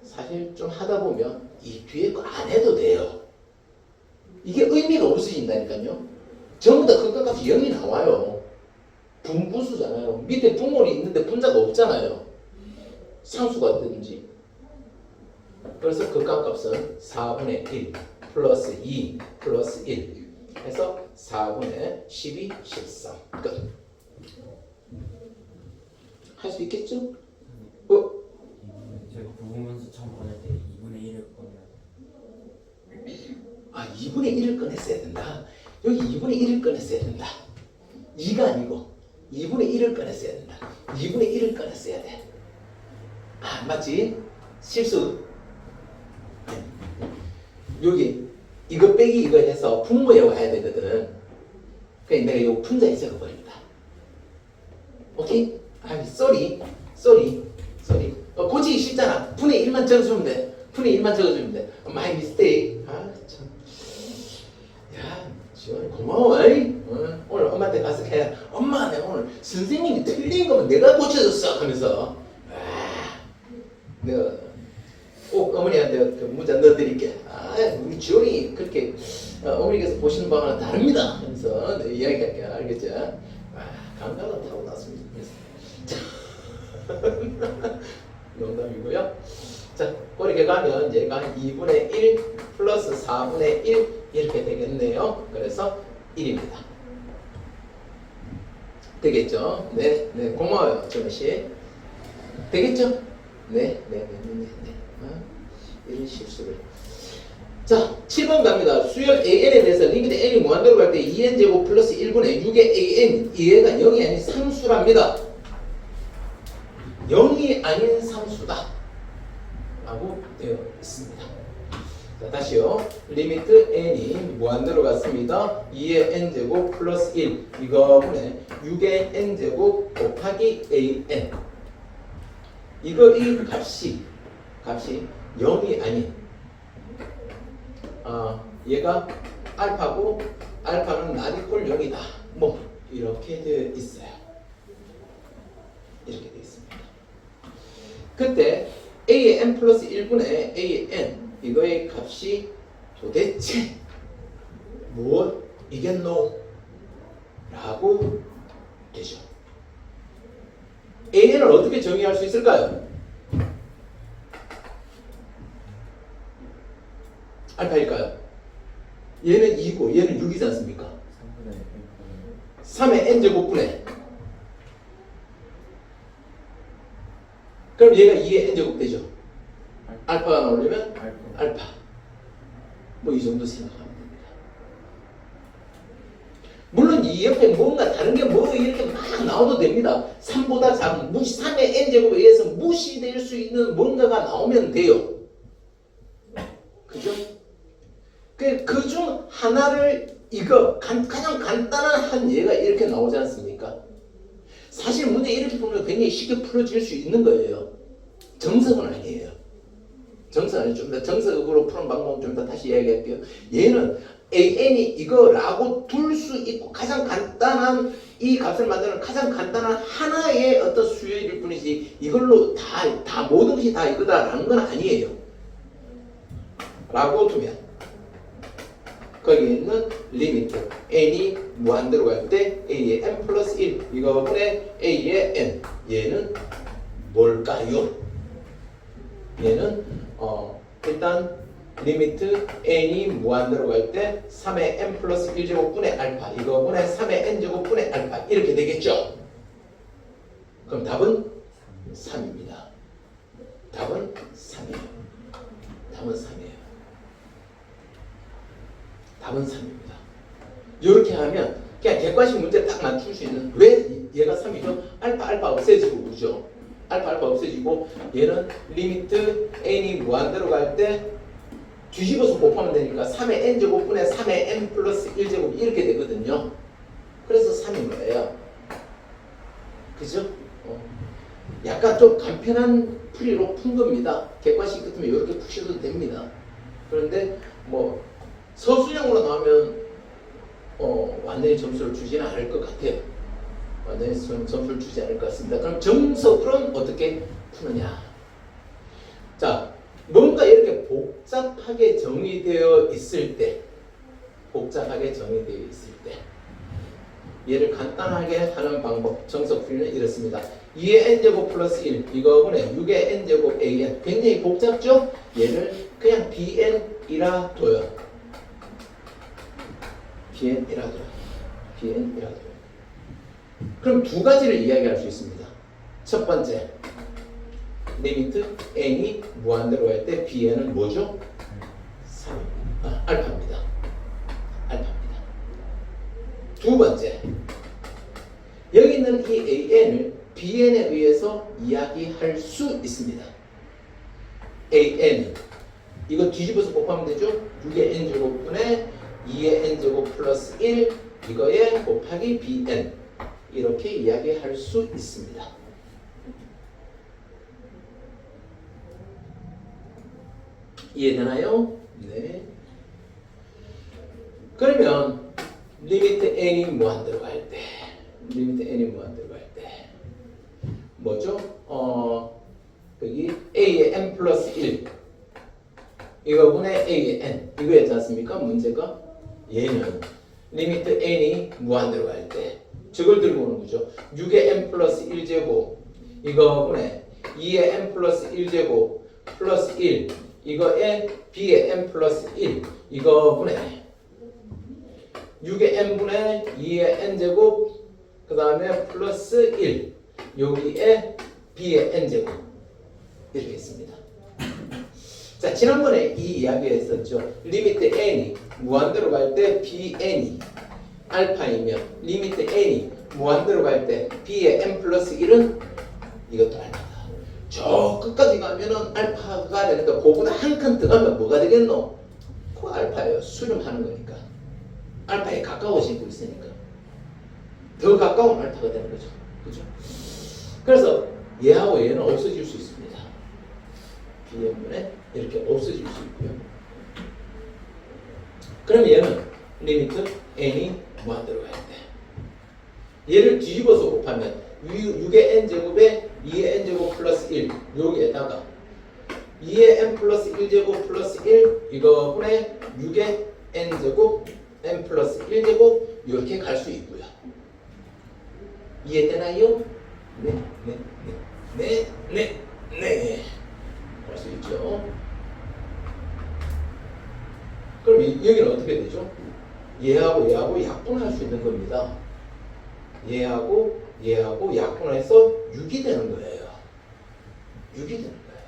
사실 좀 하다 보면 이 뒤에 거 안 해도 돼요. 이게 의미가 없어진다니까요. 전부 다 극한값이 0이 나와요. 분분수잖아요. 밑에 분모이 있는데 분자가 없잖아요. 상수가 되든지. 그래서 극한값은 4분의 1 플러스 2 플러스 1 해서 4분의 12, 13 끝. 할 수 있겠죠? 제가 부분분수 처음 꺼낼 때 2분의 1을 꺼내야 아, 2분의 1을 꺼냈어야 된다. 여기 2분의 1을 꺼냈어야 된다. 2가 아니고 2분의 1을 꺼냈어야 된다. 2분의 1을 꺼냈어야 돼. 아, 맞지? 실수. 여기 이거 빼기 이거 해서 분모에 와야 되거든. 그러니까 내가 이거 분자에 적어버립니다. 오케이? 아, 쏘리. 고치기 쉽잖아. 분의 1만 적어주면 돼. 분의 1만 적어주면 돼. My mistake. 아, 참. 야, 지원이 고마워. 오늘 엄마한테 가서 해. 엄마, 내가 오늘 선생님이 틀린 거면 내가 고쳐줬어. 하면서. 아, 내가 꼭 어머니한테 그 문자 넣어드릴게. 아, 우리 지원이 그렇게 어머니께서 보시는 바와는 다릅니다. 하면서 이야기할게. 알겠죠? 아, 감각은 타고났습니다. 농담이고요. 자, 그렇게 가면 얘가 2분의 1 플러스 4분의 1 이렇게 되겠네요. 그래서 1입니다. 되겠죠? 네, 고마워요, 정씨. 되겠죠? 네. 이런 실수를. 자, 7번 갑니다. 수열 AN에 대해서 리미트 N이 무한대로 갈 때 2N제곱 플러스 1분의 6의 AN, 얘가 0이 아닌 상수랍니다. 0이 아닌 상수다 라고 되어 있습니다. 자, 다시요. 리미트 N이 무한대로 갔습니다. 2의 N제곱 플러스 1 이거분의 6의 N제곱 곱하기 AN 이거 이 값이 0이 아닌 얘가 알파고 알파는 나디콜 0이다. 뭐 이렇게 되어 있어요. 이렇게 되어 있습니다. 그때 A의 n 플러스 1분의 A의 n 이거의 값이 도대체 무엇이겠노? 라고 되죠. AN을 어떻게 정의할 수 있을까요? 알파일까요? 얘는 2고 얘는 6이지 않습니까? 3의 n제곱분의 그럼 얘가 2의 n제곱 되죠? 알파가 나오려면 알파 뭐 이 정도 생각하면 됩니다. 물론 이 옆에 뭔가 다른 게 뭐 이렇게 막 나와도 됩니다. 3보다 작은 3의 n제곱에 의해서 무시될 수 있는 뭔가가 나오면 돼요. 그죠? 그중 하나를 이거 가장 간단한 한 예가 이렇게 나오지 않습니까? 사실 문제 이렇게 보면 굉장히 쉽게 풀어질 수 있는 거예요. 정석은 아니에요. 정석 아니에요. 좀 더 정석으로 푸는 방법은 좀 더 다시 이야기할게요. 얘는 AN이 이거라고 둘 수 있고 가장 간단한 이 값을 만드는 가장 간단한 하나의 어떤 수열일 뿐이지 이걸로 다 모든 것이 다 이거다라는 건 아니에요. 라고 두면 거기에 있는 리미트 n이 무한대로 갈 때 a의 n 플러스 1 이거분의 a의 n 얘는 뭘까요? 얘는 일단 리미트 n이 무한대로 갈 때 3의 n 플러스 1제곱분의 알파 이거분의 3의 n제곱분의 알파 이렇게 되겠죠? 그럼 답은 3입니다. 답은 3이에요. 답은 3이에요. 답은 3입니다. 이렇게 하면 그냥 객관식 문제 딱 맞출 수 있는 왜 얘가 3이죠? 알파 없애지고 그죠? 알파 없애지고 얘는 리미트 n이 무한대로 갈 때 뒤집어서 곱하면 되니까 3의 n제곱분의 3의 n 플러스 1제곱 이렇게 되거든요. 그래서 3인 거예요. 그죠? 약간 좀 간편한 풀이로 푼 겁니다. 객관식 같으면 이렇게 푸셔도 됩니다. 그런데 뭐 서술형으로 나오면 완전히 점수를 주지는 않을 것 같아요. 완전히 점수를 주지 않을 것 같습니다. 그럼 정석으로는 어떻게 푸느냐? 자, 뭔가 이렇게 복잡하게 정의되어 있을 때 얘를 간단하게 하는 방법, 정석 풀이는 이렇습니다. 2의 n제곱 플러스 1 이거분의 6의 n제곱 an 굉장히 복잡죠? 얘를 그냥 bn이라 둬요. bn이라 둬요. 그럼 두 가지를 이야기할 수 있습니다. 첫 번째, 리미트 n이 무한대로 할 때 bn은 뭐죠? 3입니다. 알파입니다. 두 번째, 여기 있는 이 an을 bn에 의해서 이야기할 수 있습니다. an은 이거 뒤집어서 곱하면 되죠? 6의 n제곱분의 2의 n제곱 플러스 1 이거에 곱하기 bn 이렇게 이야기할 수 있습니다. 이해되나요? 네. 그러면 리미트 n이 무한대로 갈 때 뭐죠? 여기 a의 n 플러스 1 이거분의 a의 n 이거였지 않습니까? 문제가 얘는 리미트 n이 무한대로 갈 때 저걸 들고 오는 거죠. 6의 n 플러스 1제곱 이거분의 2의 n 플러스 1제곱 플러스 1 이거에 b의 n 플러스 1 이거분의 6의 n분의 2의 n제곱 그 다음에 플러스 1 여기에 b의 n제곱 이렇게 있습니다. 자, 지난번에 이 이야기 했었죠. 리미트 n이 무한대로 갈 때 bn이 알파이면 리미트 n이 무한대로 갈 때 b의 n 플러스 1은 이것도 알파다. 저 끝까지 가면은 알파가 되니까 그거보다 한 칸 더 가면 뭐가 되겠노? 그 알파예요. 수렴하는 거니까. 알파에 가까워지고 있으니까 더 가까운 알파가 되는 거죠. 그죠? 그래서 얘하고 얘는 없어질 수 있습니다. bn분에 이렇게 없어질 수 있고요. 그럼 얘는 리미트 n이 무한대로 갈 때 얘를 뒤집어서 곱하면 6의 n제곱에 2의 n제곱 플러스 1 여기에다가 2의 n 플러스 1제곱 플러스 1 이거분의 6의 n제곱 n 플러스 1제곱 이렇게 갈 수 있고요. 이해되나요? 네. 갈 수 있죠. 그럼 여기는 어떻게 되죠? 얘하고 약분할 수 있는 겁니다. 얘하고 약분해서 6이 되는 거예요. 6이 되는 거예요.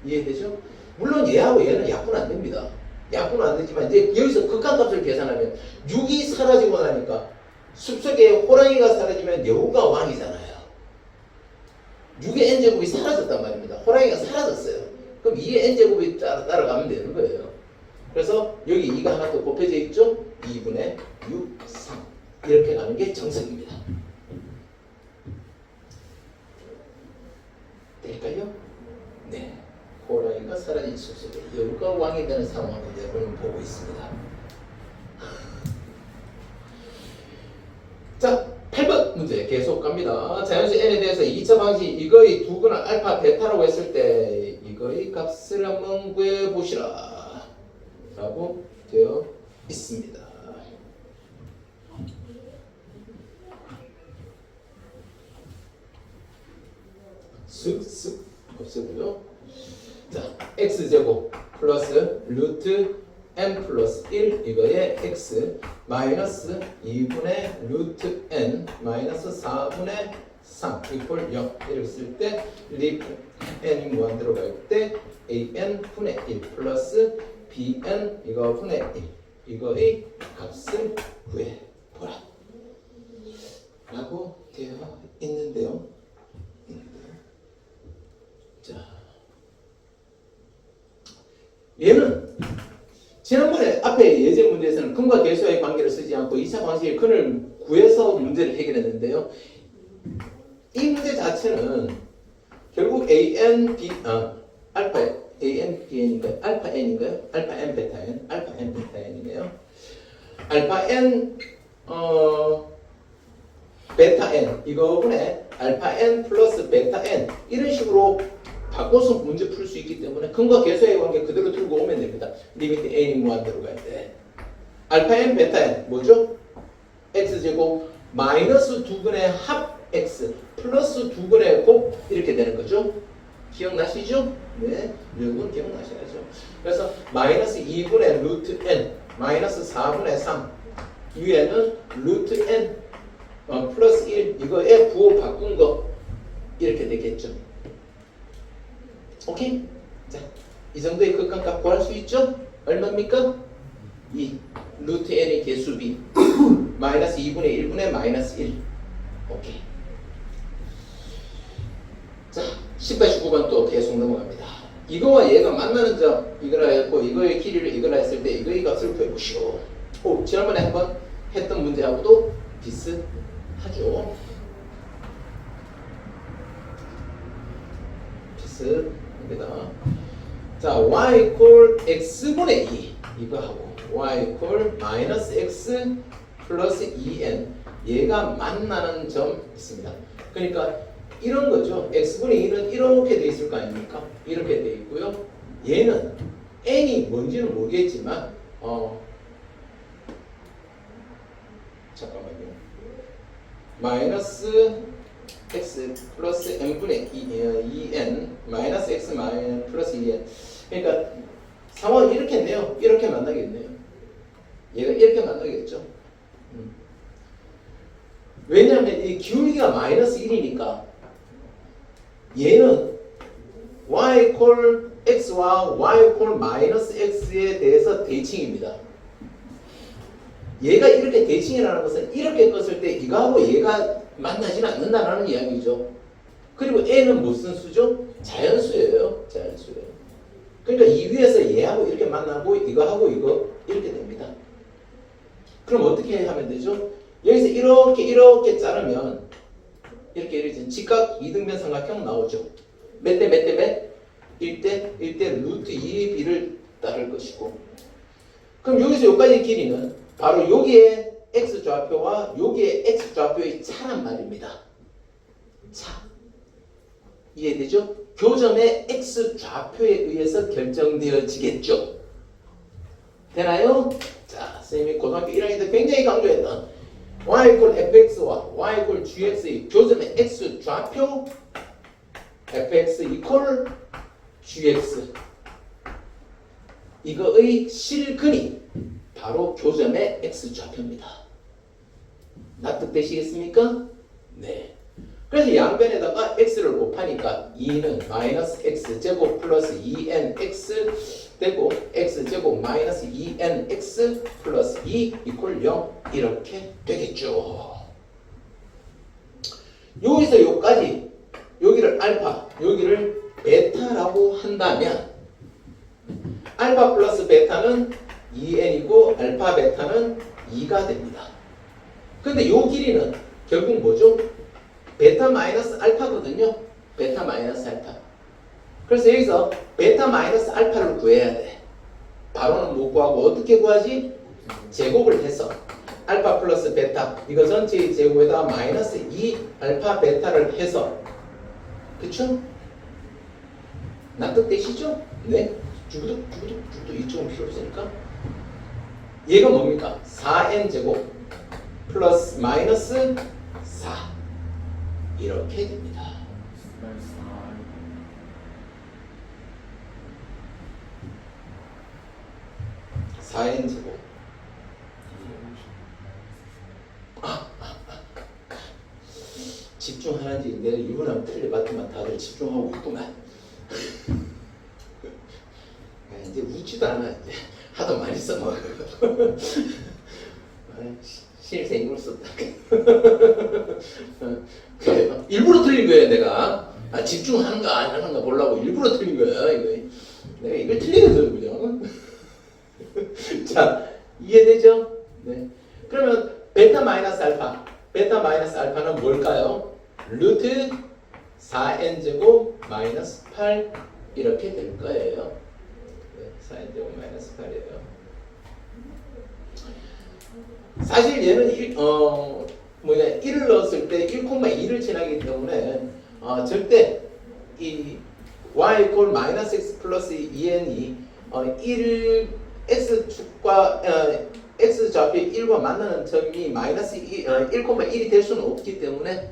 이해되죠? 물론 얘하고 얘는 약분 안 됩니다. 약분은 안 되지만 이제 여기서 극한값을 계산하면 6이 사라지고 나니까 숲속에 호랑이가 사라지면 여우가 왕이잖아요. 6의 n제곱이 사라졌단 말입니다. 호랑이가 사라졌어요. 그럼 2의 n제곱이 따라가면 되는 거예요. 그래서 여기 2가 하나 더 곱해져 있죠? 2분의 6, 3 이렇게 가는 게 정석입니다. 될까요? 네. 호랑이가 사라진 숲속에 여우가 왕이 되는 상황을 여러분 보고 있습니다. 자, 8번 문제 계속 갑니다. 자연수 n에 대해서 2차 방식 이거의 두 근을 알파, 베타라고 했을 때 이거의 값을 한번 구해보시라 라고 되어 있습니다. 쓱쓱 없애고요. 자, x제곱 플러스 루트 n 플러스 1 이거에 x 마이너스 2분의 루트 n 마이너스 4분의 3 이퀄 0 이렇게 쓸 때 리프 n이 무한대로 갈 때 an 분의 1 플러스 bn 이거 분의 1 이거의 값을 구해보라 라고 되어 있는데요. 자, 얘는 지난번에 앞에 예제 문제에서는 근과 계수와의 관계를 쓰지 않고 2차 방식의 근을 구해서 문제를 해결했는데요. 이 문제 자체는 결국 알파 an bn인가요? 알파 n인가요? 알파 n 베타 n 알파 n 베타 n이네요. 알파 n 베타 n 이거분에 알파 n 플러스 베타 n 이런 식으로 바꿔서 문제 풀 수 있기 때문에 근과 계수의 관계 그대로 들고 오면 됩니다. 리미트 n이 무한대로 갈 때 알파 n 베타 n 뭐죠? x제곱 마이너스 2분의 합 x 플러스 2분의 곱 이렇게 되는 거죠. 기억나시죠? 네, 여러분 기억나셔야죠. 그래서 마이너스 2분의 루트 n 마이너스 4분의 3 위에는 루트 n 플러스 1 이거에 부호 바꾼 거 이렇게 되겠죠. 오케이? 자, 이 정도의 극한값 구할 수 있죠? 얼마입니까? 2 루트 n의 개수비 마이너스 2분의 1분의 마이너스 1 오케이. 자, 18, 19번 또 계속 넘어갑니다. 이거와 얘가 만나는 점 이거라 했고 이거의 길이를 이거라 했을 때 이거의 값을 구해보시오. 오, 지난번에 한번 했던 문제하고도 비슷하죠. 비슷합니다. 자, y equal x분의 2 이거하고 y equal 마이너스 x 플러스 2n 얘가 만나는 점 있습니다. 그러니까 이런 거죠. x분의 2는 이렇게 돼 있을 거 아닙니까? 이렇게 돼 있고요. 얘는 n이 뭔지는 모르겠지만 잠깐만요. 마이너스 x 플러스 n분의 2n 마이너스 x 플러스 2n 그러니까 상황이 이렇게 했네요. 이렇게 만나겠네요. 얘가 이렇게 만나겠죠. 왜냐하면 이 기울기가 마이너스 1이니까 얘는 y equal x와 y equal 마이너스 x에 대해서 대칭입니다. 얘가 이렇게 대칭이라는 것은 이렇게 껐을 때 이거하고 얘가 만나지는 않는다는 이야기죠. 그리고 n은 무슨 수죠? 자연수예요. 자연수예요. 그러니까 이 위에서 얘하고 이렇게 만나고 이거하고 이거 이렇게 됩니다. 그럼 어떻게 하면 되죠? 여기서 이렇게 자르면 이렇게 직각 이등변 삼각형 나오죠. 몇 대 몇 대 몇? 1대 루트 2의 b를 따를 것이고 그럼 여기서 여기까지 길이는 바로 여기에 x좌표와 여기에 x좌표의 차란 말입니다. 차. 이해되죠? 교점의 x좌표에 의해서 결정되어지겠죠. 되나요? 자, 선생님이 고등학교 1학년 때 굉장히 강조했던 y equal fx와 y equal gx의 교점의 x좌표 fx equal gx 이거의 실근이 바로 교점의 x좌표입니다. 납득되시겠습니까? 네. 그래서 양변에다가 x를 곱하니까 2는 마이너스 x제곱 플러스 2nx 되고 x제곱 마이너스 2nx 플러스 2 이퀄 0 이렇게 되겠죠. 여기서 여기까지 여기를 알파 여기를 베타라고 한다면 알파 플러스 베타는 2n이고 알파 베타는 2가 됩니다. 근데 요 길이는 결국 뭐죠? 베타 마이너스 알파거든요. 베타 마이너스 알파. 그래서 여기서 베타 마이너스 알파를 구해야 돼. 바로는 못 구하고 어떻게 구하지? 제곱을 해서 알파 플러스 베타 이거 전체의 제곱에다가 마이너스 2 알파 베타를 해서 그쵸? 납득되시죠? 네. 주구도 이쪽은 필요 없으니까 얘가 뭡니까? 4n 제곱 플러스 마이너스 4 이렇게 됩니다. 4n 제곱 집중하는지 내가 유부남 틀려봤더만 다들 집중하고 있구만. 이제 웃지도 않아 이제. 써먹어요. 신입생 일부러 썼다. 그래요. 일부러 틀린 거예요, 내가. 집중하는가 안 하는가 보려고 일부러 틀린 거야, 이거. 내가 이걸 틀리겠어요, 그죠? 자, 이해되죠? 네. 그러면 베타 마이너스 알파. 베타 마이너스 알파는 뭘까요? 루트 4n제곱 마이너스 8 이렇게 될 거예요. 네, 4n제곱 마이너스 8이에요. 사실 얘는 1을 넣었을 때 1,2를 지나기 때문에 절대 이 y equal 마이너스 x 플러스 2n이 x축과 x좌표 1과 만나는 점이 마이너스 1,1이 될 수는 없기 때문에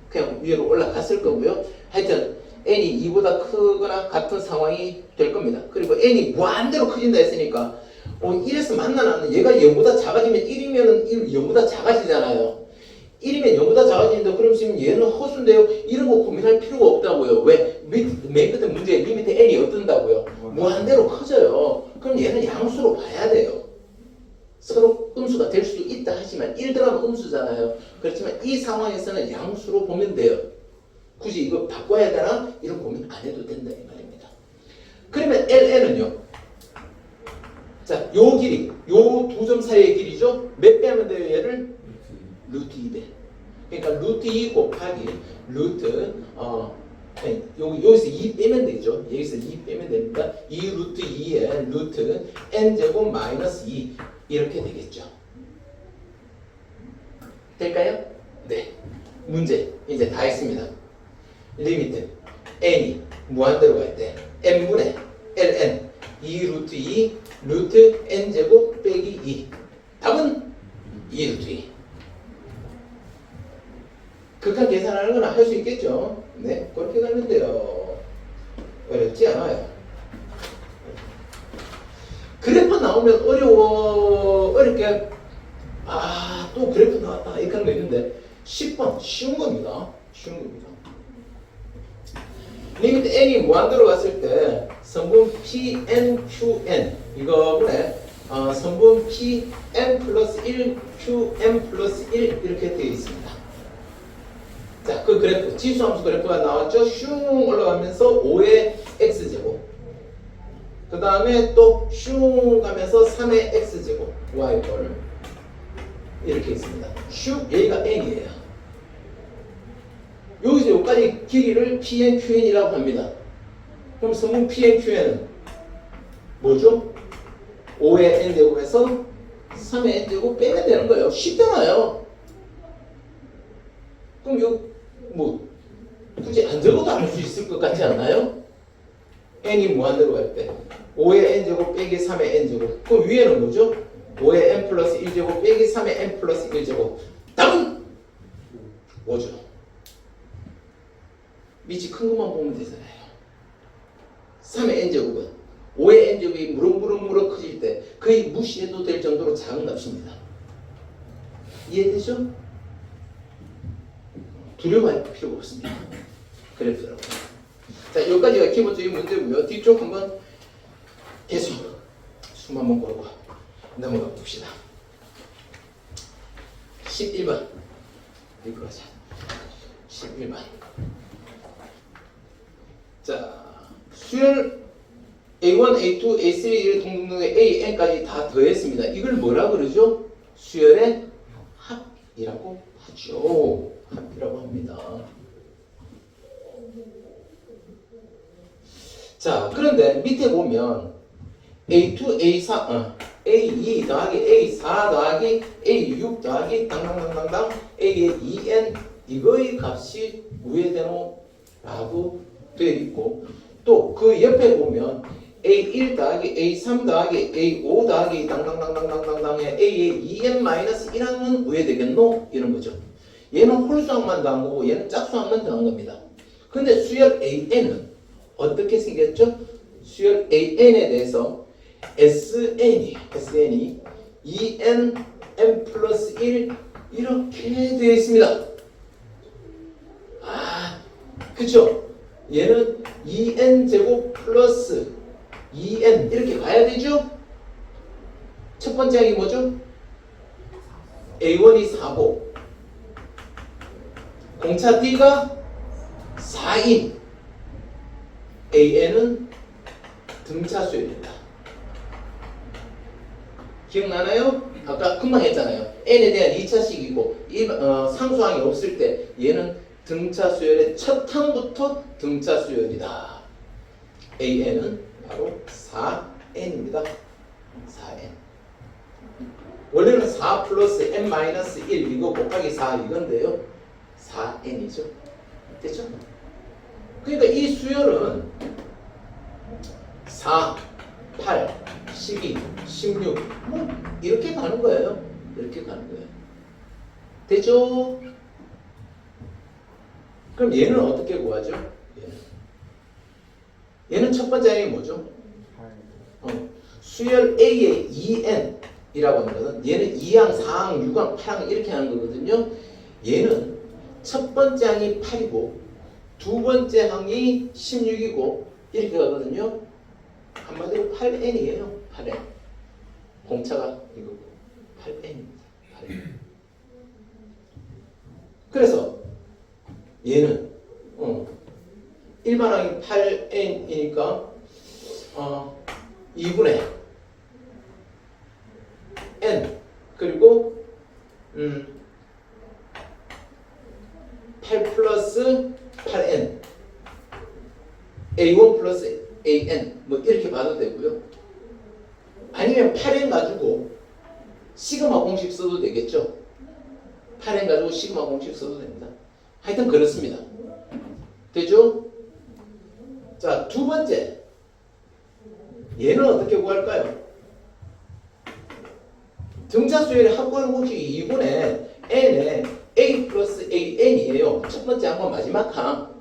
그냥 위로 올라갔을 거고요. 하여튼 n이 2보다 크거나 같은 상황이 될 겁니다. 그리고 n이 무한대로 커진다 했으니까 1에서 만나는 얘가 0보다 작아지면 1이면 0보다 작아지잖아요. 1이면 0보다 작아지는데 그럼 지금 얘는 허수인데요. 이런 거 고민할 필요가 없다고요. 왜? 맨 끝에 문제 리미트 n이 어떤다고요? 무한대로 커져요. 그럼 얘는 양수로 봐야 돼요. 서로 음수가 될 수도 있다 하지만 1 들어가면 음수잖아요. 그렇지만 이 상황에서는 양수로 보면 돼요. 굳이 이거 바꿔야 되나? 이런 고민 안 해도 된다 이 말입니다. 그러면 ln은요? 자, 요 길이, 요 두 점 사이의 길이죠? 몇 배 하면 돼요, 얘를? 루트 2배. 그러니까 루트 2 곱하기 루트, 여기서 2 빼면 되죠? 여기서 2 빼면 됩니다. 2 루트 2에 루트 n제곱 마이너스 2 이렇게 되겠죠. 될까요? 네. 문제 이제 다 했습니다. 리미트 n이 무한대로 갈 때 n분의 ln 2 루트 2 루트 n제곱 빼기 2 답은 2 루트 2. 극한 계산하는 건 할 수 있겠죠? 네, 그렇게 가면 돼요. 어렵지 않아요. 그래프 나오면 어렵게 또 그래프 나왔다 이렇게 하는 거 있는데 10번 쉬운 겁니다. 쉬운 겁니다. 리미트 n이 무한대로 갔을 때 성분 pnqn 이거분에 성분 pn 플러스 1 qn 플러스 1 이렇게 되어 있습니다. 자, 그 그래프 지수함수 그래프가 나왔죠. 슝 올라가면서 5의 x제곱 그 다음에 또 슝 가면서 3의 x제곱 y걸 이렇게 있습니다. 슝 여기가 n이에요. 여기서 여기까지 길이를 pnqn이라고 합니다. 그럼 성분 pnqn은 뭐죠? 5의 n제곱에서 3의 n제곱 빼면 되는 거예요. 쉽잖아요. 그럼 이거 굳이 안 적어도 알 수 있을 것 같지 않나요? n이 무한대로 갈 때 5의 n제곱 빼기 3의 n제곱 그럼 위에는 뭐죠? 5의 n 플러스 1제곱 빼기 3의 n 플러스 1제곱 답은 5죠. 밑이 큰 것만 보면 되잖아요. 3의 n제곱은 5의 n제곱이 무럭무럭 커질 때 거의 무시해도 될 정도로 작은 값입니다. 이해되죠? 두려워할 필요가 없습니다. 그래프라고. 자, 여기까지가 기본적인 문제고요. 뒤쪽 한번 계속 숨 한번 고르고 넘어가 봅시다. 11번 이거 하자. 11번. 자, 수열 A1, A2, A3 동등의 AN까지 다 더했습니다. 이걸 뭐라 그러죠? 수열의 합이라고 하죠. 합이라고 합니다. 자, 그런데 밑에 보면 A2, A4, A2 더하기 A4 더하기 A6 더하기 당당당당당 A의 2n 이거의 값이 우회되노라고 되어 있고 또 그 옆에 보면 A1 더하기 A3 더하기 A5 더하기 당당당당당당당의 A의 2n-1항은 우회되겠노? 이런 거죠. 얘는 홀수항만 더한 거고 얘는 짝수항만 더한 겁니다. 근데 수열 AN은 어떻게 생겼죠? 수열 AN에 대해서 SN이 2n, n 플러스 1 이렇게 되어 있습니다. 그쵸? 얘는 2n 제곱 플러스 2n 이렇게 가야 되죠? 첫 번째 항이 뭐죠? A1이 4고 공차 D가 4인 AN은 등차 수열입니다. 기억나나요? 아까 금방 했잖아요. N에 대한 2차식이고 상수항이 없을 때 얘는 등차 수열의 첫 항부터 등차 수열이다. AN은 바로 4N입니다. 4N. 원래는 4 플러스 N-1 이거 곱하기 4 이건데요. 4N이죠. 됐죠? 그러니까 이 수열은 4, 8, 12, 16 뭐 이렇게 가는 거예요. 이렇게 가는 거예요. 됐죠? 그럼 얘는 어떻게 구하죠? 얘는 첫 번째 항이 뭐죠? 수열 A의 2N이라고 하는 것은 얘는 2항, 4항, 6항, 8항 이렇게 하는 거거든요. 얘는 첫 번째 항이 8이고 두 번째 항이 16이고 이렇게 가거든요. 한마디로 8N이에요. 8N. 공차가 이거고 8N입니다. 8N. 그래서 얘는 일반항이 8N이니까 2분의 N 그리고 8 플러스 8N A1 플러스 AN 뭐 이렇게 봐도 되고요. 아니면 8N 가지고 시그마 공식 써도 되겠죠. 8N 가지고 시그마 공식 써도 됩니다. 하여튼 그렇습니다. 되죠? 자, 두 번째 얘는 어떻게 구할까요? 등차 수열의 합권 공식이 2분의 N에 A 플러스 AN이에요. 첫 번째 항과 마지막 항.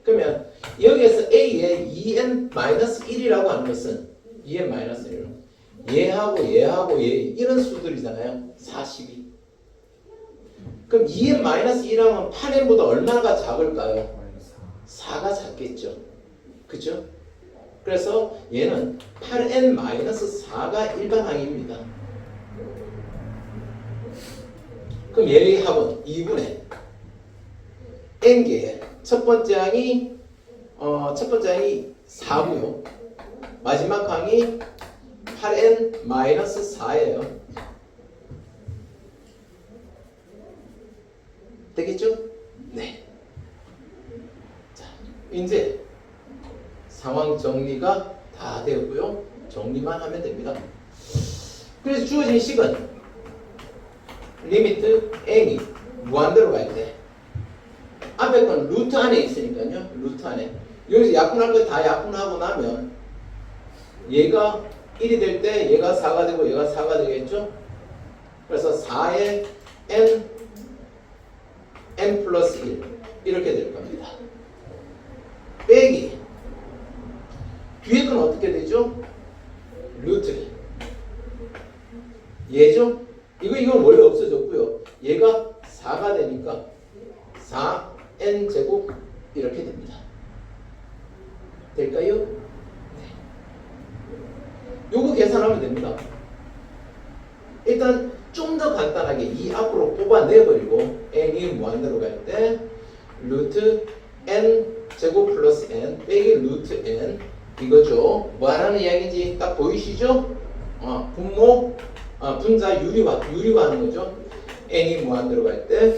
그러면 여기에서 A의 2n-1이라고 하는 것은 2n-1이라고 얘하고 얘 이런 수들이잖아요. 42. 그럼 2n-1하면 8n보다 얼마가 작을까요? 4가 작겠죠. 그죠? 그래서 얘는 8n-4가 일반항입니다. 그럼 얘의 합은 2분의 n개의 첫 번째 항이 4고요. 마지막 항이 8n-4예요. 되겠죠? 네. 자, 이제 상황 정리가 다 되었고요. 정리만 하면 됩니다. 그래서 주어진 식은 리미트 n이 무한대로 갈 때 앞에 건 루트 안에 있으니까요. 루트 안에 여기서 약분할 거 다 약분하고 나면 얘가 1이 될 때 얘가 4가 되고 얘가 4가 되겠죠. 그래서 4의 n 플러스 1 이렇게 될 겁니다. 빼기 뒤에 건 어떻게 되죠? 루트 얘죠? 이건 원래 없어졌고요. 얘가 4가 되니까 4n 제곱 이렇게 됩니다. 될까요? 네. 요거 계산하면 됩니다. 일단 좀 더 간단하게 이 앞으로 뽑아내버리고 n이 무한대로 갈 때 루트 n 제곱 플러스 n 빼기 루트 n 이거죠. 뭐 하라는 이야기인지 딱 보이시죠? 분자 유리화하는 거죠. n이 무한대로 갈 때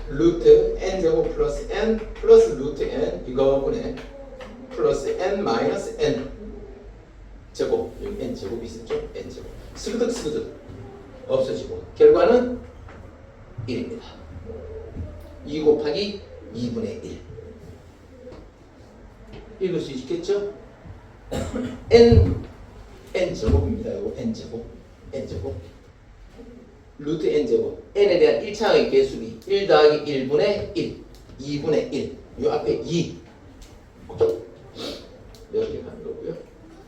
루트 n 제곱 플러스 n 플러스 루트 n 이거분의 플러스 n 마이너스 n 제곱 여기 n 제곱이 있었죠? n 제곱 스그득 없어지고 결과는 1입니다. 2 곱하기 2분의 1 읽을 수 있겠죠? n 제곱입니다. 이거 n 제곱 루트 n 제곱 n에 대한 1차항의 개수비 1 더하기 1분의 1 2분의 1 요 앞에 2 이렇게 가는 거고요.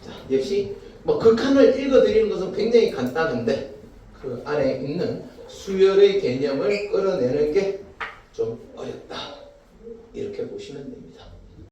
자, 역시 뭐 극한을 읽어드리는 것은 굉장히 간단한데 그 안에 있는 수열의 개념을 끌어내는 게 좀 어렵다 이렇게 보시면 됩니다.